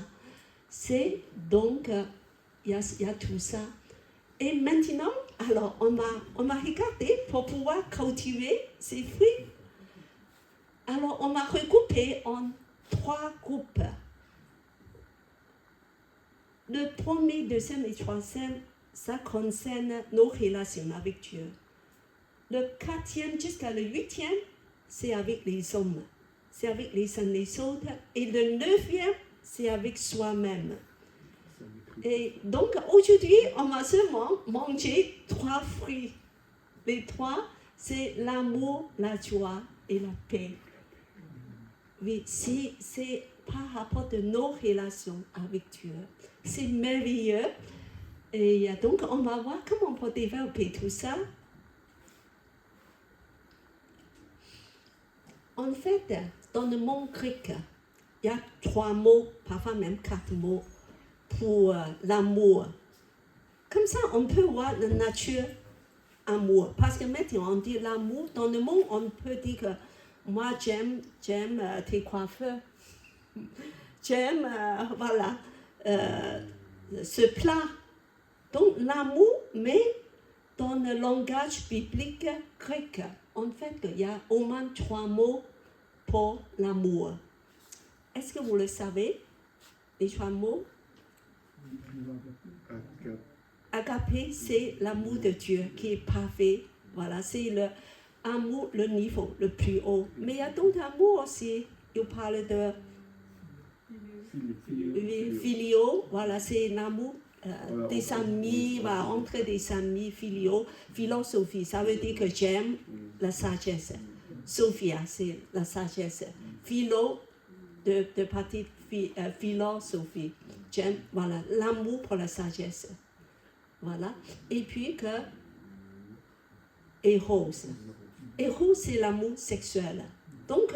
C'est donc, il y a tout ça. Et maintenant, alors on va regarder pour pouvoir cultiver ces fruits. Alors on va regrouper en 3 groupes. Le premier, deuxième et troisième, ça concerne nos relations avec Dieu. Le 4e jusqu'à le 8e, c'est avec les hommes, c'est avec les uns les autres. Et le 9e, c'est avec soi-même. Et donc aujourd'hui, on va seulement manger 3 fruits. Les 3, c'est l'amour, la joie et la paix. Oui, c'est par rapport de nos relations avec Dieu. C'est merveilleux. Et donc, on va voir comment on peut développer tout ça. En fait, dans le monde grec, il y a 3 mots, parfois même 4 mots, pour l'amour. Comme ça, on peut voir la nature amour. Parce que maintenant, on dit l'amour. Dans le monde, on peut dire que moi, j'aime tes coiffeurs. J'aime, voilà, ce plat. Donc, l'amour, mais dans le langage biblique grec, en fait, il y a au moins 3 mots pour l'amour. Est-ce que vous le savez, les 3 mots? Agapé, c'est l'amour de Dieu qui est parfait. Voilà, c'est l'amour, le niveau le plus haut. Mais il y a d'autres amours aussi. Il parle de Filiaux, voilà, c'est l'amour Voilà, des on- amis, on- voilà, entre des amis filiaux. Philosophie, ça veut dire que j'aime la sagesse. Sophia, c'est la sagesse. Philo, de partie philosophie. J'aime, voilà, l'amour pour la sagesse. Voilà. Et puis que Eros. Eros, c'est l'amour sexuel. Donc,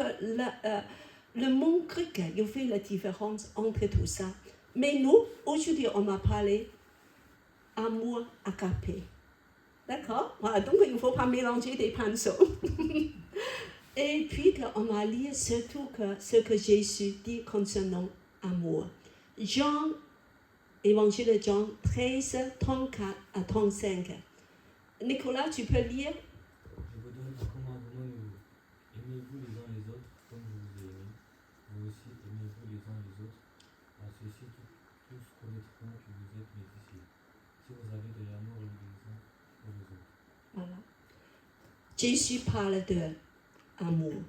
le mot grec, il fait la différence entre tout ça. Mais nous, aujourd'hui, on m'a parlé amour agapé. D'accord? Voilà, donc il ne faut pas mélanger des pinceaux. Et puis, on va lire surtout que ce que Jésus dit concernant amour. Jean, Évangile de Jean 13, 34 à 35. Nicolas, tu peux lire? Je vous donne un commandement nouveau. Aimez-vous les uns les autres comme je vous ai aimé. Vous aussi, aimez-vous les uns les autres. À ceci, tous connaîtront que vous êtes mes disciples, si vous avez de l'amour les uns pour les autres. Voilà. Jésus parle de amour.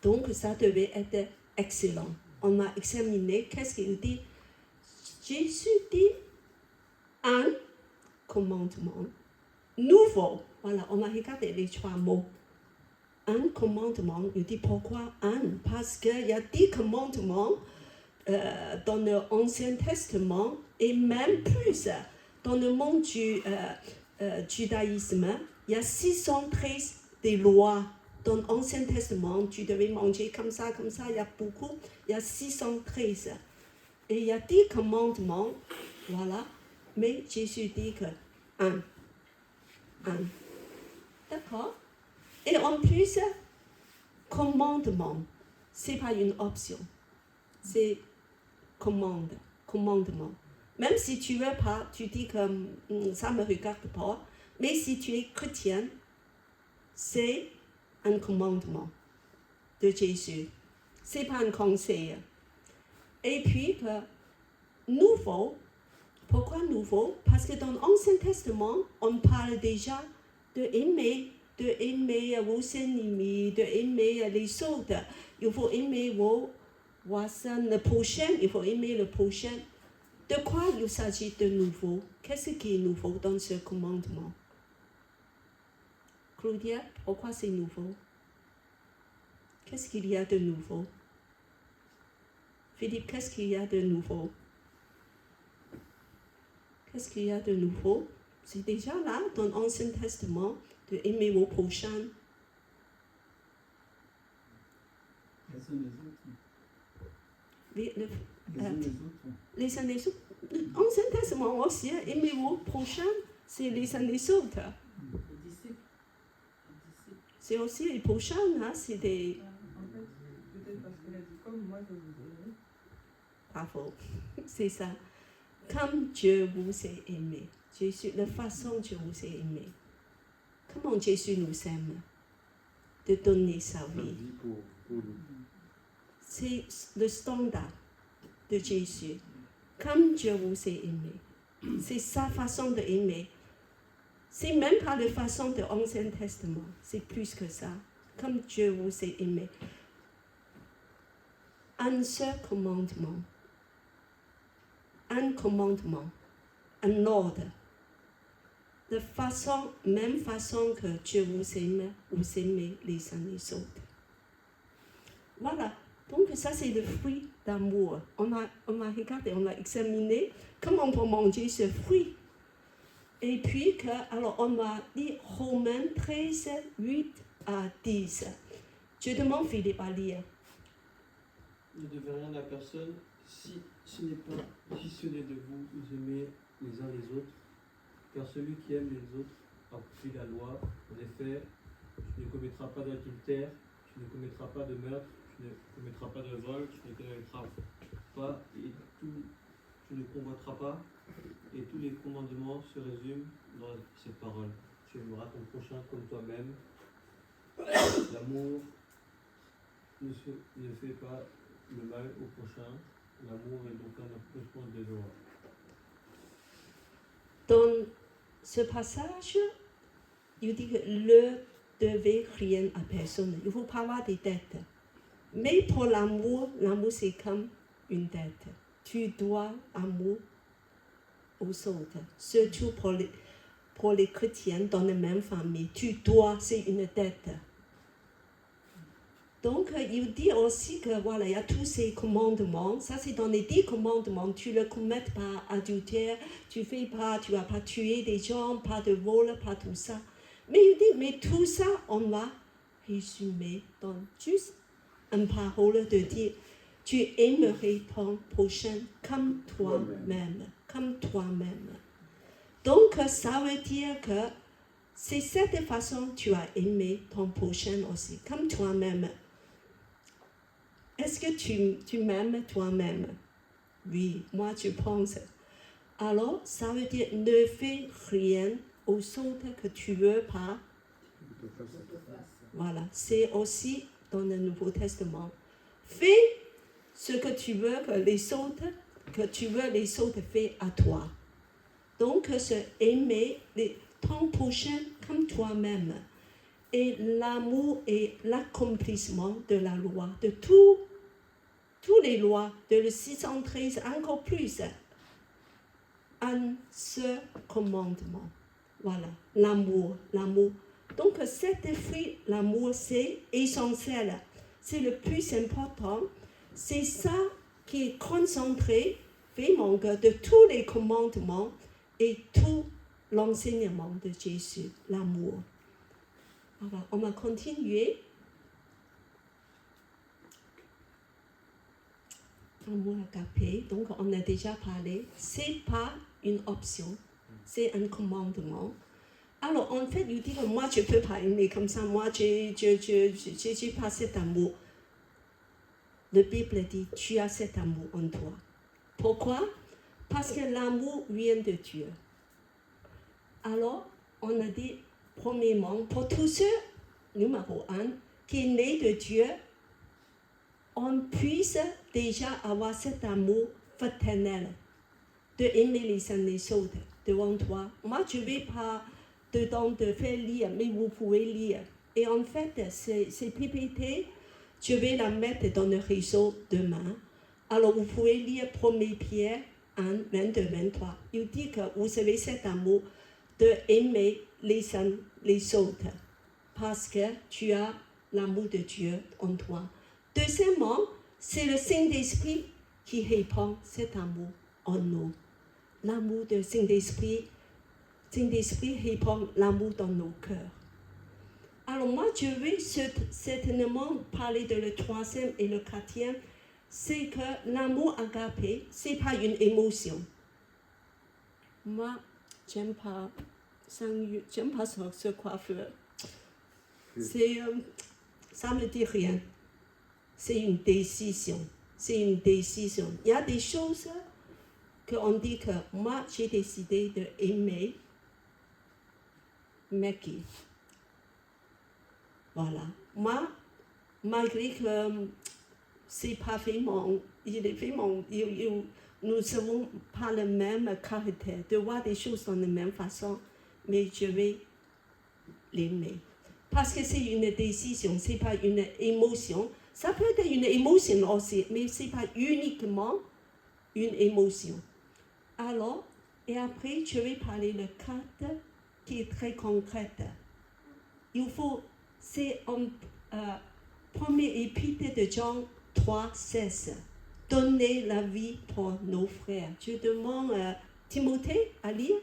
Donc, ça devait être excellent. On a examiné qu'est-ce qu'il dit. Jésus dit un commandement nouveau. Voilà, on a regardé les trois mots. Un commandement, il dit pourquoi un? Parce qu'il y a 10 commandements dans l'Ancien Testament et même plus dans le monde du judaïsme. Il y a 613 des lois. Dans l'Ancien Testament, tu devais manger comme ça, il y a beaucoup. Il y a 613. Et il y a 10 commandements, voilà. Mais Jésus dit que un. D'accord? Et en plus, commandement, ce n'est pas une option. C'est commandement. Même si tu ne veux pas, tu dis que ça ne me regarde pas. Mais si tu es chrétien, c'est un commandement de Jésus. Ce n'est pas un conseil. Et puis, nouveau. Pourquoi nouveau? Parce que dans l'Ancien Testament, on parle déjà d'aimer vos ennemis, d'aimer les autres. Il faut aimer vos voisins, le prochain, il faut aimer le prochain. De quoi il s'agit de nouveau? Qu'est-ce qui est nouveau dans ce commandement? Claudia, pourquoi c'est nouveau? Qu'est-ce qu'il y a de nouveau? Philippe, qu'est-ce qu'il y a de nouveau? Qu'est-ce qu'il y a de nouveau? C'est déjà là, dans l'Ancien Testament, de aimer vos prochains. Les uns les autres. Les uns les autres. L'Ancien Testament aussi, aimer vos prochains, c'est les uns les autres. Les disciples. C'est aussi les prochains, hein, c'est des... En fait, peut-être parce qu'elle a dit comme moi je vous aime. Bravo, c'est ça. Comme Dieu vous a aimé, Jésus, la façon dont Dieu vous a aimé. Comment Jésus nous aime? De donner sa vie. pour nous. C'est le standard de Jésus. Comme Dieu vous a aimé. C'est sa façon d'aimer. C'est même pas la façon de l'Ancien Testament. C'est plus que ça. Comme Dieu vous a aimé. Un seul commandement. Un commandement. Un ordre. De façon, même façon que Dieu vous aime, vous aimez les uns les autres. Voilà. Donc ça c'est le fruit d'amour. On a regardé, on a examiné comment on peut manger ce fruit. Et puis alors on a dit Romains 13, 8 à 10. Je demande Philippe à lire. Ne devez rien à personne si ce n'est de vous, vous aimez les uns les autres. Car celui qui aime les autres a pris la loi. En effet, tu ne commettras pas d'adultère, tu ne commettras pas de meurtre, tu ne commettras pas de vol, tu ne commettras pas, et tu ne convoiteras pas. Et tous les commandements se résument dans cette parole. Tu aimeras ton prochain comme toi-même. L'amour ne fait pas le mal au prochain. L'amour est donc un accomplissement de loi. Dans ce passage, il dit que ne devez rien à personne. Il ne faut pas avoir des dettes. Mais pour l'amour c'est comme une dette. tu dois amour aux autres, surtout pour les chrétiens dans la même famille. Tu dois, c'est une dette. Donc, il dit aussi que voilà, il y a tous ces commandements. Ça, c'est dans les 10 commandements. Tu ne commets pas adultère, tu vas pas tuer des gens, pas de vol, pas tout ça. Mais il dit, mais tout ça, on va résumer dans juste une parole de dire, tu aimerais ton prochain comme toi-même. Comme toi-même. Donc, ça veut dire que c'est cette façon que tu as aimé ton prochain aussi, comme toi-même. Est-ce que tu m'aimes toi-même? Oui, moi je pense. Alors, ça veut dire ne fais rien aux autres que tu ne veux pas. Voilà, c'est aussi dans le Nouveau Testament. Fais ce que tu veux que les autres fassent à toi. Donc, c'est aimer ton prochain comme toi-même. Et l'amour est l'accomplissement de la loi, de toutes les lois, de le 613, encore plus. Un seul commandement. Voilà, l'amour. Donc, cet fruit, l'amour, c'est essentiel. C'est le plus important. C'est ça qui est concentré, vraiment, de tous les commandements et tout l'enseignement de Jésus, l'amour. Alors, on va continuer. Amour agapé, donc on a déjà parlé. C'est pas une option, c'est un commandement. Alors, en fait, il dit que moi, je ne peux pas aimer comme ça. Moi, je pas cet amour. La Bible dit, tu as cet amour en toi. Pourquoi? Parce que l'amour vient de Dieu. Alors, on a dit, premièrement, pour tous ceux, numéro 1, qui est né de Dieu, on puisse déjà avoir cet amour fraternel, de aimer les uns les autres devant toi. Moi, je ne vais pas dedans de faire lire, mais vous pouvez lire. Et en fait, ces PPT, je vais la mettre dans le réseau demain. Alors, vous pouvez lire 1 Pierre 1, 22, 23. Il dit que vous avez cet amour de aimer les uns les autres parce que tu as l'amour de Dieu en toi. Deuxièmement, c'est le Saint-Esprit qui répand cet amour en nous. L'amour du Saint-Esprit répand l'amour dans nos cœurs. Alors moi, je vais certainement parler de le troisième et le quatrième, c'est que l'amour agapé, ce n'est pas une émotion. Moi, j'aime pas ce coiffeur. Ça ne me dit rien. C'est une décision. Il y a des choses qu'on dit que moi, j'ai décidé d'aimer Maggie. Voilà. Moi, malgré que c'est pas vraiment, nous n'avons pas le même caractère, de voir des choses dans la même façon, mais je vais l'aimer. Parce que c'est une décision, c'est pas une émotion. Ça peut être une émotion aussi, mais ce n'est pas uniquement une émotion. Alors, et après, je vais parler de 4 qui est très concrète. Il faut, c'est en premier épître de Jean 3, 16. Donner la vie pour nos frères. Je demande à Timothée à lire.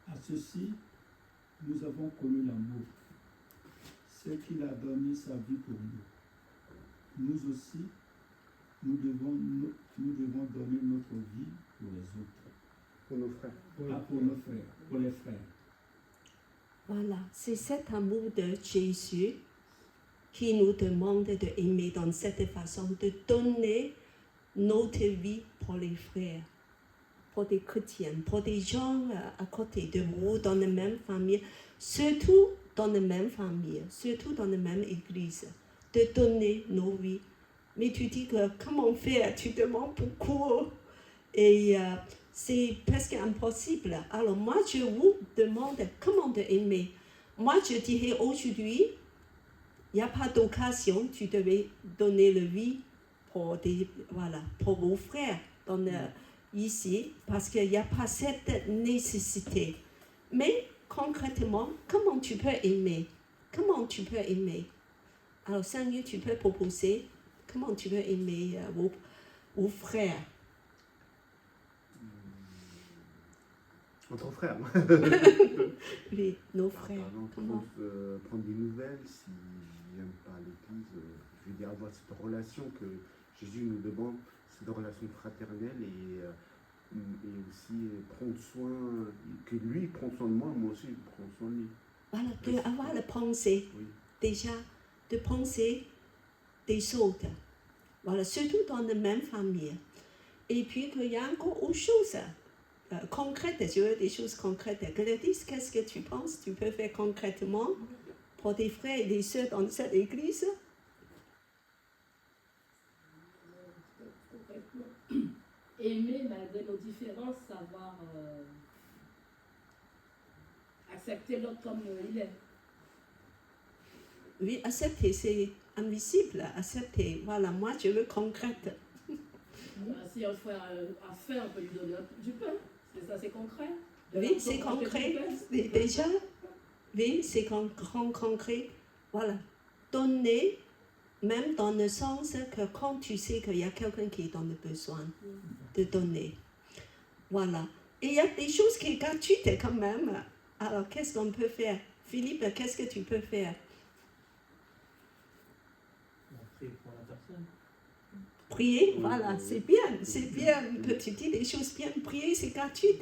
À ceci, nous avons connu l'amour. C'est qu'il a donné sa vie pour nous. Nous aussi, nous devons donner notre vie pour les autres. Pour nos frères. Pour nos frères, pour les frères. Voilà, c'est cet amour de Jésus qui nous demande d'aimer dans cette façon, de donner notre vie pour les frères, pour des chrétiens, pour des gens à côté de vous, dans la même famille, surtout dans la même famille, surtout dans la même église, de donner nos vies. Mais tu dis que comment faire? Tu demandes beaucoup et c'est presque impossible. Alors moi, je vous demande comment aimer. Moi, je dirais aujourd'hui, il n'y a pas d'occasion, tu devais donner la vie pour vos frères ici, parce qu'il n'y a pas cette nécessité. Mais concrètement, comment tu peux aimer? Comment tu peux aimer? Alors, Seigneur, tu peux proposer comment tu peux aimer vos frères. Entre frères. Oui, nos frères. Par exemple, Comment? prendre des nouvelles, s'ils ne viennent pas à l'église, je veux dire, avoir cette relation que Jésus nous demande, cette relation fraternelle et aussi prendre soin, que lui prend soin de moi, moi aussi je prends soin de lui. Voilà, d'avoir la pensée, Oui. déjà, de penser des autres. Voilà, surtout dans la même famille. Et puis qu'il y a encore autre chose concrètes, je veux des choses concrètes. Gladys, qu'est-ce que tu penses tu peux faire concrètement pour tes frères et des sœurs dans cette église? Aimer malgré nos différences, savoir accepter l'autre comme il est. Oui, accepter, c'est invisible. Accepter, voilà, moi je veux concrète. Si un frère a faim, on peut lui donner du pain. C'est ça, c'est concret. Oui, c'est concret. Déjà, oui, c'est concret. Voilà. Donner, même dans le sens que quand tu sais qu'il y a quelqu'un qui est dans le besoin, de donner. Voilà. Et il y a des choses qui sont gratuites quand même. Alors, qu'est-ce qu'on peut faire? Philippe, qu'est-ce que tu peux faire? Prier pour la personne. Prier, voilà, c'est bien que tu dis des choses bien. Prier, c'est gratuit,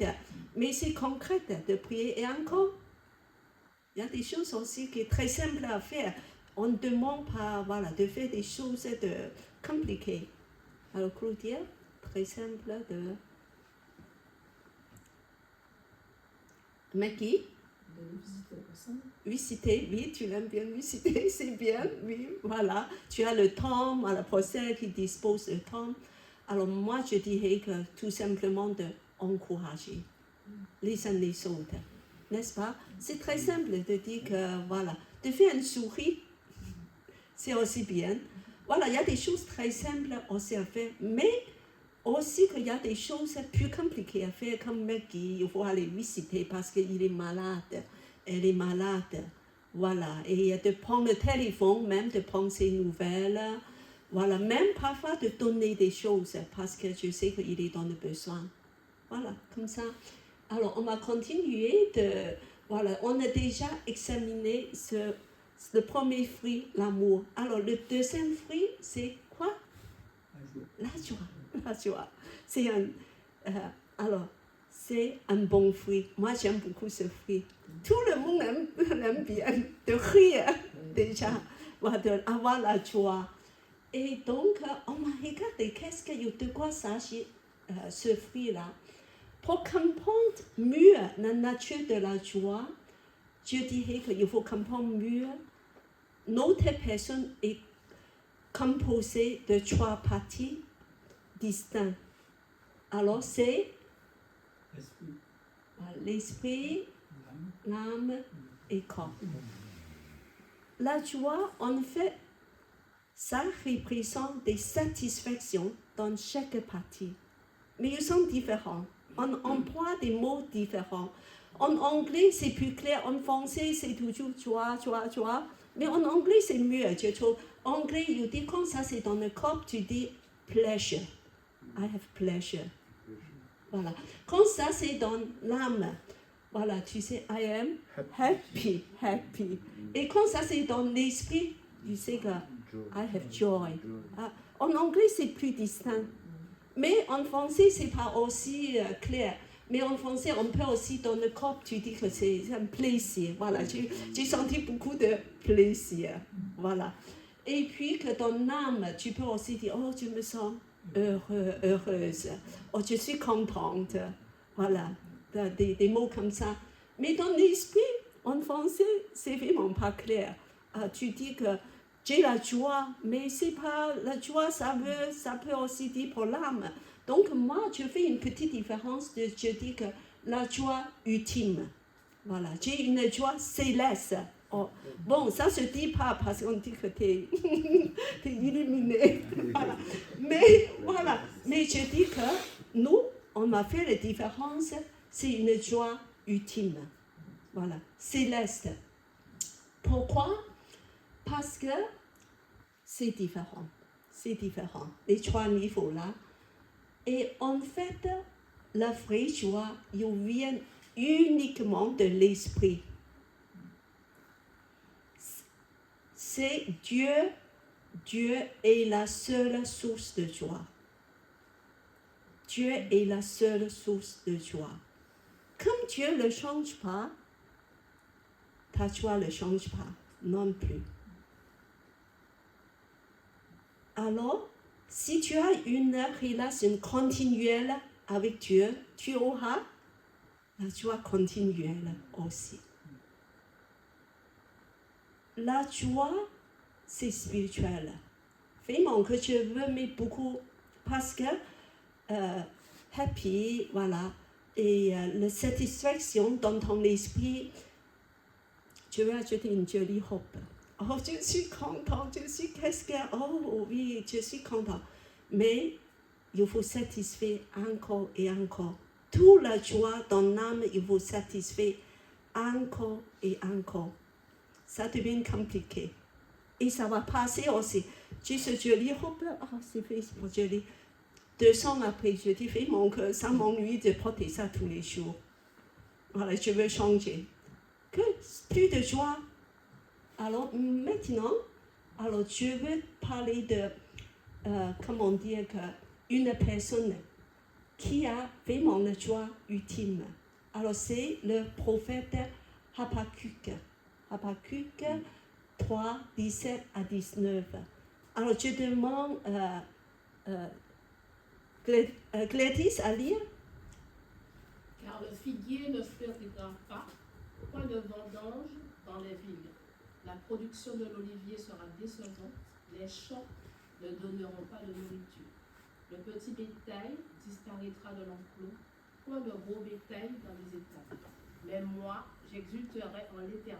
mais c'est concret de prier. Et encore, il y a des choses aussi qui sont très simples à faire. On ne demande pas, voilà, de faire des choses compliquées. Alors, Claudia, très simple de... Maggie? De visiter la personne. Visiter, oui, tu l'aimes bien visiter, c'est bien, oui, voilà. Tu as le temps, voilà, pour celle qui dispose de temps. Alors moi, je dirais que tout simplement d'encourager les uns les autres, n'est-ce pas? C'est très simple de dire que, voilà, de faire une souris, c'est aussi bien. Voilà, il y a des choses très simples aussi à faire, mais aussi qu'il y a des choses plus compliquées à faire, comme Maggie, il faut aller visiter parce qu'il est malade. Elle est malade, voilà, et de prendre le téléphone, même de prendre ses nouvelles, voilà, même parfois de donner des choses, parce que je sais qu'il est dans le besoin, voilà, comme ça. Alors, on va continuer voilà, on a déjà examiné le premier fruit, l'amour. Alors, le deuxième fruit, c'est quoi? La joie, la joie. C'est c'est un bon fruit. Moi, j'aime beaucoup ce fruit. Tout le monde aime bien de rire, déjà, d'avoir la joie. Et donc, on va regarder de quoi s'agit ce fruit-là. Pour comprendre mieux la nature de la joie, je dirais qu'il faut comprendre mieux notre personne est composée de 3 parties distinctes. Alors, c'est l'esprit, l'âme et corps. La joie, en fait, ça représente des satisfactions dans chaque partie. Mais ils sont différents. On emploie des mots différents. En anglais, c'est plus clair. En français, c'est toujours joie. Mais en anglais, c'est mieux, je trouve. En anglais, il dit quand ça, c'est dans le corps, tu dis pleasure. I have pleasure. Voilà. Quand ça, c'est dans l'âme, voilà, tu sais, I am happy. Et quand ça, c'est dans l'esprit, tu sais que I have joy. En anglais, c'est plus distinct. Mais en français, c'est pas aussi clair. Mais en français, on peut aussi, dans le corps, tu dis que c'est un plaisir. Voilà, j'ai senti beaucoup de plaisir. Voilà. Et puis que dans l'âme, tu peux aussi dire, oh, je me sens heureuse. Oh, je suis contente. Voilà, des mots comme ça. Mais dans l'esprit, en français, c'est vraiment pas clair. Tu dis que j'ai la joie, mais c'est pas la joie, ça peut aussi dire pour l'âme. Donc moi, je fais une petite différence. Je dis que la joie ultime. Voilà, j'ai une joie céleste. Oh. Bon, ça se dit pas parce qu'on dit que t'es illuminé. Voilà. Mais voilà. Mais je dis que nous, on a fait la différence. C'est une joie ultime. Voilà. Céleste. Pourquoi? Parce que c'est différent. C'est différent. Les trois niveaux là. Et en fait, la vraie joie, il vient uniquement de l'esprit. C'est Dieu. Dieu est la seule source de joie. Dieu est la seule source de joie. Comme Dieu ne change pas, ta joie ne change pas non plus. Alors, si tu as une relation continuelle avec Dieu, tu auras la joie continuelle aussi. La joie, c'est spirituel. Vraiment que je veux mettre beaucoup parce que happy, voilà, et la satisfaction dans ton esprit, je vais ajouter une jolie robe. Oh, je suis content, qu'est-ce que, oh oui, je suis content. Mais il faut satisfaire encore et encore. Toute la joie dans l'âme, il faut satisfaire encore et encore. Ça devient compliqué. Et ça va passer aussi. J'ai ce joli robe, c'est vraiment joli. 2 ans après, je dis vraiment que ça m'ennuie de porter ça tous les jours. Voilà, je veux changer. Que plus de joie. Alors maintenant, je veux parler de, comment dire, une personne qui a vraiment la joie ultime. Alors c'est le prophète Habakkuk. Habakkuk 3, 17 à 19. Alors je demande Gladys à lire. Car le figuier ne fleurira pas, point de vendange dans les villes. La production de l'olivier sera décevante, les champs ne donneront pas de nourriture. Le petit bétail disparaîtra de l'enclos, point de gros bétail dans les étables. Mais moi, j'exulterai en l'Éternel.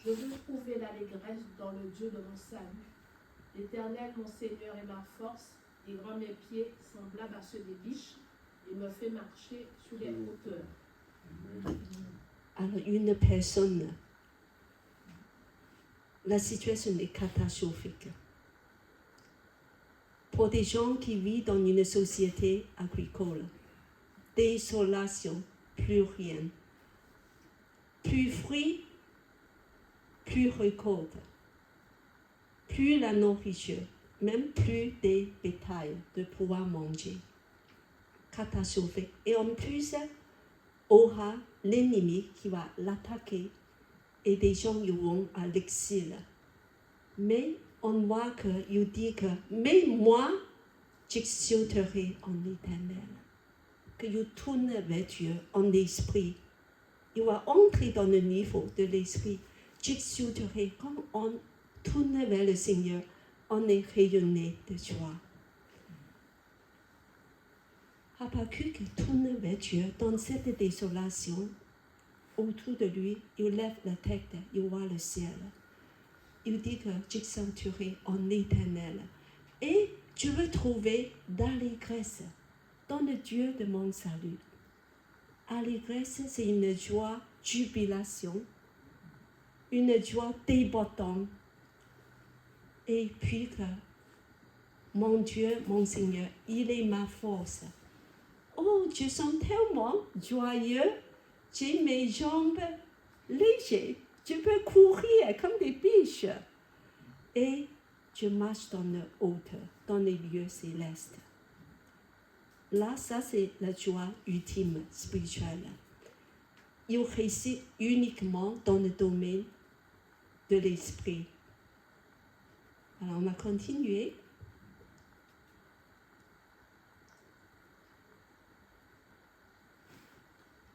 Je veux trouver l'allégresse dans le Dieu de mon salut. L'Éternel, mon Seigneur, est ma force, et rend mes pieds semblables à ceux des biches, et me fait marcher sur les hauteurs. Alors une personne, la situation est catastrophique. Pour des gens qui vivent dans une société agricole, désolation, plus rien. Plus fruits, plus récolte, plus la nourriture, même plus des bétails de pouvoir manger. Catastrophique. Et en plus, aura l'ennemi qui va l'attaquer et des gens iront à l'exil. Mais on voit qu'il dit que, mais moi, j'exulterai en l'Éternel. Qu'il tourne vers Dieu en esprit. Il va entrer dans le niveau de l'esprit. J'exulterai quand on tourne vers le Seigneur, on est rayonné de joie. Habakkuk tourne vers Dieu dans cette désolation. Autour de lui, il lève la tête, il voit le ciel. Il dit que j'exulterai en l'Éternel. Et je veux trouver d'allégresse dans le Dieu de mon salut. Allégresse, c'est une joie, jubilation, une joie débordante. Et puis que mon Dieu, mon Seigneur, il est ma force. Oh, je sens tellement joyeux, j'ai mes jambes légères, je peux courir comme des biches. Et je marche dans la hauteur, dans les lieux célestes. Là, ça c'est la joie ultime spirituelle. Il réside uniquement dans le domaine de l'esprit. Alors on va continuer.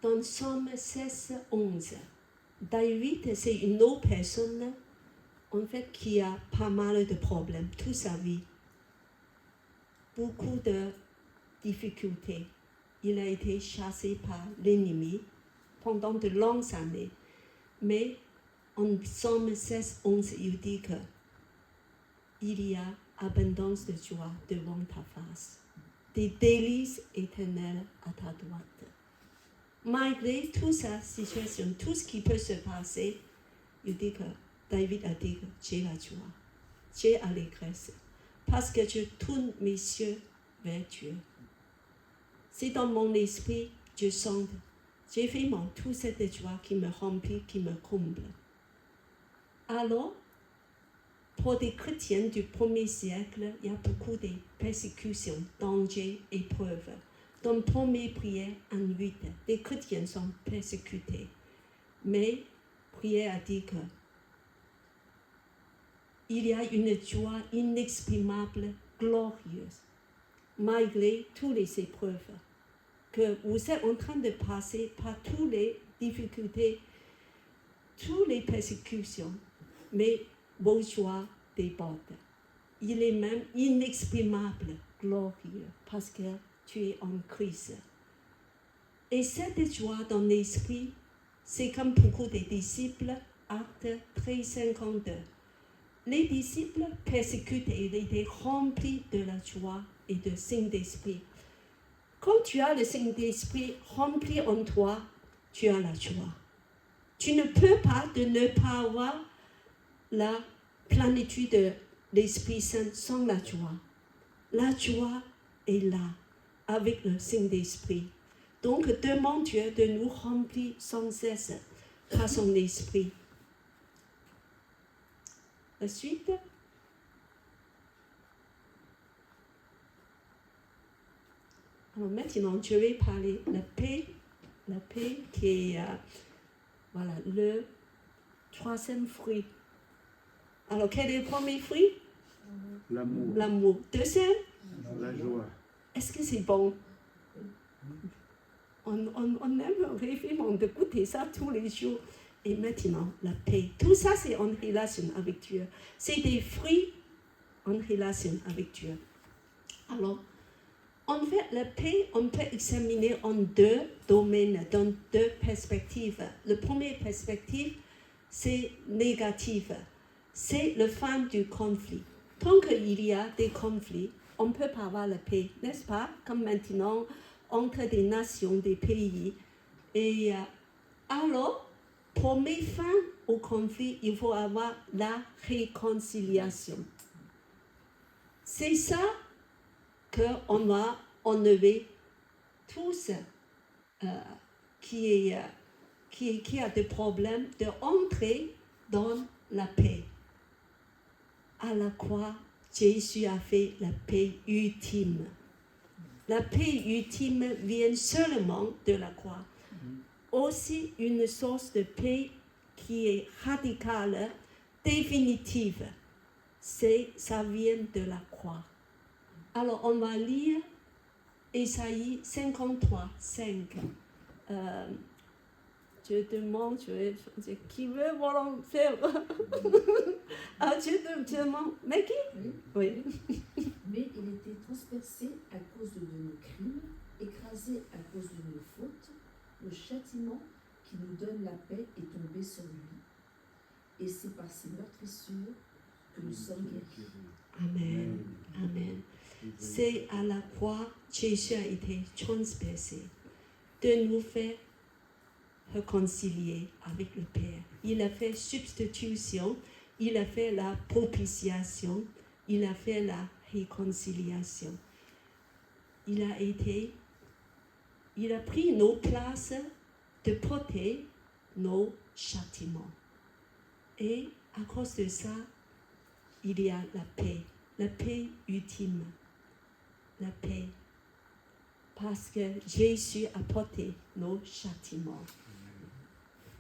Dans Psaume 16, 11, David, c'est une autre personne en fait qui a pas mal de problèmes toute sa vie. Beaucoup de difficultés. Il a été chassé par l'ennemi pendant de longues années. Mais En Psaume 16, 11, il dit que il y a abondance de joie devant ta face, des délices éternelles à ta droite. Malgré toute sa situation, tout ce qui peut se passer, il dit que David a dit que j'ai la joie, j'ai l'allégresse, parce que je tourne mes yeux vers Dieu. C'est dans mon esprit, je sens, j'ai vraiment toute cette joie qui me remplit, qui me comble. Alors, pour des chrétiens du 1er siècle, il y a beaucoup de persécutions, dangers, épreuves. Dans 1er prière en 8, les chrétiens sont persécutés. Mais prière a dit que il y a une joie inexprimable, glorieuse, malgré toutes les épreuves, que vous êtes en train de passer par toutes les difficultés, toutes les persécutions, mais vos joies débordent. Il est même inexprimable, glorieux, parce que tu es en Christ. Et cette joie dans l'esprit, c'est comme beaucoup des disciples, Actes 13:52. Les disciples persécutés étaient remplis de la joie et de Saint-Esprit. Quand tu as le Saint-Esprit rempli en toi, tu as la joie. Tu ne peux pas ne pas avoir la plénitude de l'Esprit Saint sans la joie. La joie est là, avec le Saint-Esprit. Donc, demande Dieu de nous remplir sans cesse par son Esprit. La suite. Alors maintenant, je vais parler de la paix qui est voilà, le troisième fruit. Alors, quel est le premier fruit? L'amour. L'amour. Deuxième? La joie. Est-ce que c'est bon? On aime vraiment de goûter ça tous les jours. Et maintenant, la paix. Tout ça, c'est en relation avec Dieu. C'est des fruits en relation avec Dieu. Alors, en fait, la paix, on peut examiner en deux domaines, dans deux perspectives. La première perspective, c'est négative. C'est la fin du conflit. Tant qu'il y a des conflits, on ne peut pas avoir la paix, n'est-ce pas? Comme maintenant, entre des nations, des pays. Et alors, pour mettre fin au conflit, il faut avoir la réconciliation. C'est ça qu'on va enlever tous qui a des problèmes d'entrer dans la paix. À la croix, Jésus a fait la paix ultime. La paix ultime vient seulement de la croix. Aussi une source de paix qui est radicale, définitive. Ça vient de la croix. Alors on va lire Ésaïe 53, 5. Je demande, qui veut faire? Je demande, mais qui? Oui. Mais il était transpercé à cause de nos crimes, écrasé à cause de nos fautes. Le châtiment qui nous donne la paix est tombé sur lui. Et c'est par ses meurtrissures que nous sommes guéris. Amen. Amen. C'est à la croix, Jésus a été transpercé, de nous faire réconcilier avec le Père. Il a fait substitution, il a fait la propitiation, il a fait la réconciliation. Il a pris nos places de porter nos châtiments. Et à cause de ça, il y a la paix ultime, la paix. Parce que Jésus a porté nos châtiments.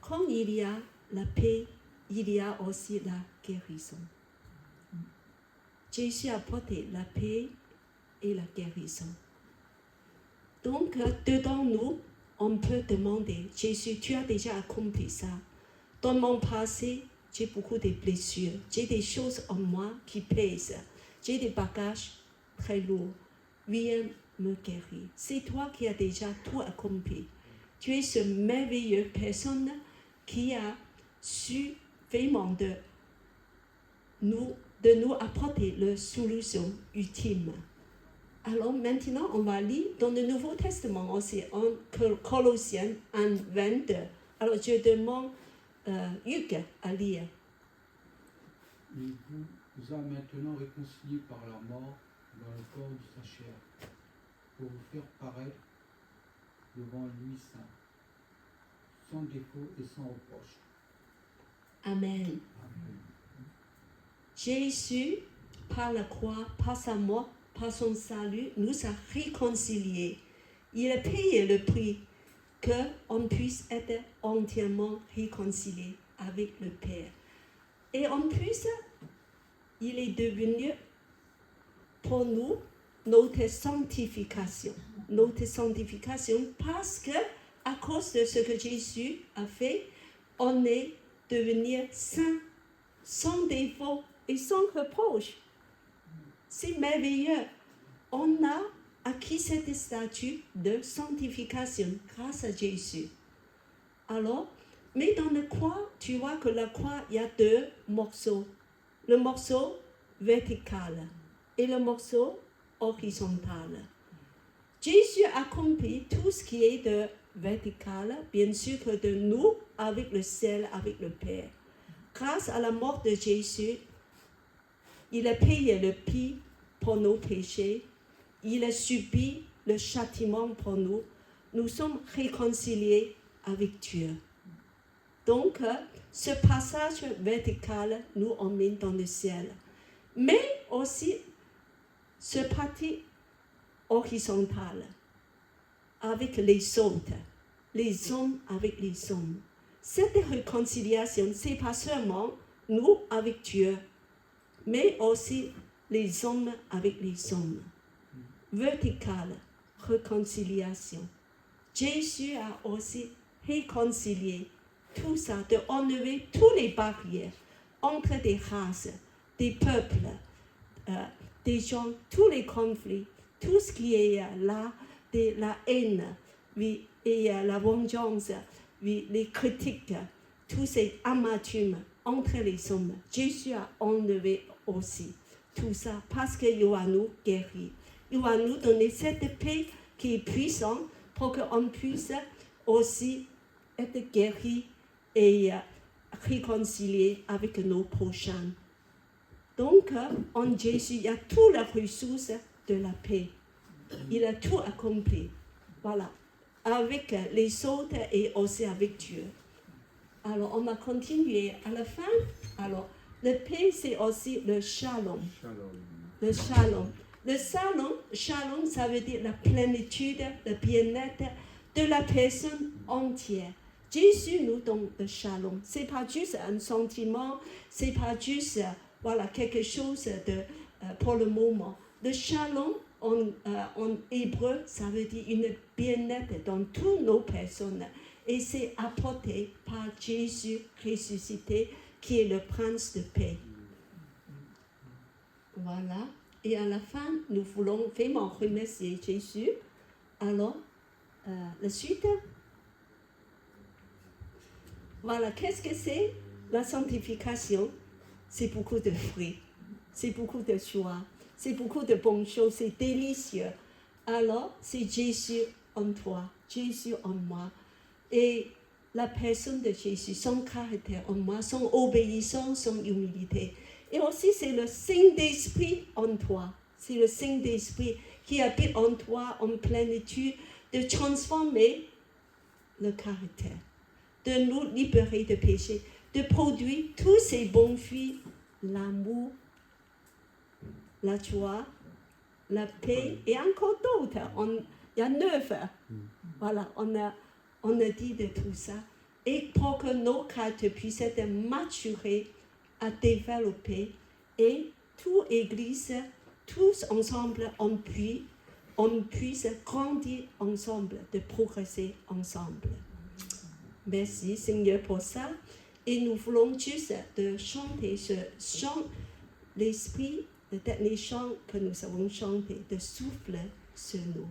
Quand il y a la paix, il y a aussi la guérison. Jésus a porté la paix et la guérison. Donc, dedans nous, on peut demander, Jésus, tu as déjà accompli ça. Dans mon passé, j'ai beaucoup de blessures. J'ai des choses en moi qui pèsent. J'ai des bagages très lourds. Viens me guérir. C'est toi qui as déjà tout accompli. Tu es ce merveilleux personne qui a su vraiment de nous apporter la solution ultime. Alors maintenant, on va lire dans le Nouveau Testament aussi, en Colossiens 1, 22. Alors je demande Hugues à lire. Il vous a maintenant réconcilié par la mort dans le corps de sa chair, pour vous faire paraître devant lui saint, sans défaut et sans reproche. Amen. Amen. Jésus, par la croix, par sa mort, par son salut, nous a réconciliés. Il a payé le prix qu'on puisse être entièrement réconcilié avec le Père. Et en plus, il est devenu pour nous notre sanctification. Notre sanctification parce que, à cause de ce que Jésus a fait, on est devenu saint, sans défaut et sans reproche. C'est merveilleux. On a acquis cette statut de sanctification grâce à Jésus. Alors, mais dans la croix, tu vois que la croix, il y a deux morceaux. Le morceau vertical et le morceau horizontal. Jésus a accompli tout ce qui est de vertical, bien sûr que de nous, avec le ciel, avec le Père. Grâce à la mort de Jésus, il a payé le prix pour nos péchés. Il a subi le châtiment pour nous. Nous sommes réconciliés avec Dieu. Donc, ce passage vertical nous emmène dans le ciel. Mais aussi, ce parti horizontal, avec les autres, les hommes avec les hommes. Cette réconciliation, ce n'est pas seulement nous avec Dieu, mais aussi les hommes avec les hommes. Verticale, réconciliation. Jésus a aussi réconcilié tout ça, de enlever toutes les barrières entre des races, des peuples, des gens, tous les conflits, tout ce qui est là, de la haine et la vengeance, les critiques, tous ces amertumes entre les hommes. Jésus a enlevé aussi tout ça parce qu'il va nous guérir. Il va nous donner cette paix qui est puissante pour qu'on puisse aussi être guéri et réconcilié avec nos prochains. Donc, en Jésus, il y a toutes les ressources de la paix. Il a tout accompli. Voilà. Avec les autres et aussi avec Dieu. Alors, on va continuer à la fin. Alors, la paix, c'est aussi le shalom. Le shalom. Le shalom, ça veut dire la plénitude, le bien-être de la personne entière. Jésus nous donne le shalom. Ce n'est pas juste un sentiment, ce n'est pas juste quelque chose pour le moment. Le shalom, en hébreu, ça veut dire une bien-être dans toutes nos personnes. Et c'est apporté par Jésus ressuscité, qui est le prince de paix. Voilà. Et à la fin, nous voulons vraiment remercier Jésus. Alors, la suite. Voilà, qu'est-ce que c'est la sanctification? C'est beaucoup de fruits, c'est beaucoup de joie, c'est beaucoup de bonnes choses, c'est délicieux. Alors, c'est Jésus en toi, Jésus en moi. Et la personne de Jésus, son caractère en moi, son obéissance, son humilité. Et aussi, c'est le Saint-Esprit en toi. C'est le Saint-Esprit qui habite en toi en plénitude de transformer le caractère, de nous libérer de péché, de produire tous ces bons fruits, l'amour, la joie, la paix et encore d'autres. Il y a 9. Voilà, on a dit de tout ça. Et pour que nos caractères puissent être maturés, à développer, et toute Église, tous ensemble, on puisse grandir ensemble, de progresser ensemble. Merci Seigneur pour ça. Et nous voulons juste de chanter ce chant, l'esprit, le dernier chant que nous avons chanté, de souffle sur nous.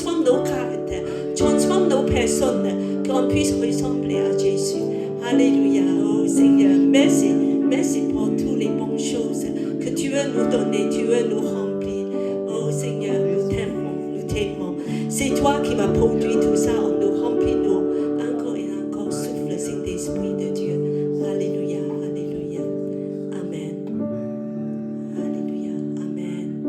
transforme nos caractères, transforme nos personnes, qu'on puisse ressembler à Jésus. Alléluia, oh Seigneur, merci, merci pour toutes les bonnes choses que tu veux nous donner, tu veux nous remplir. Oh Seigneur, nous t'aimons, nous t'aimons. C'est toi qui m'as produit tout ça en nous, remplis-nous encore et encore, souffle Saint-Esprit de Dieu. Alléluia, alléluia, amen. Alléluia, amen.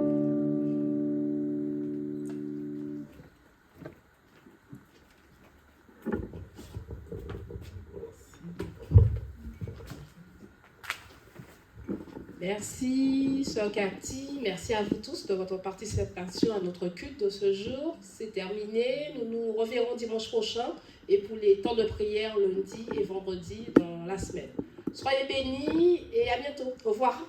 Merci, Sœur Cathy. Merci à vous tous de votre participation à notre culte de ce jour. C'est terminé. Nous nous reverrons dimanche prochain et pour les temps de prière lundi et vendredi dans la semaine. Soyez bénis et à bientôt. Au revoir.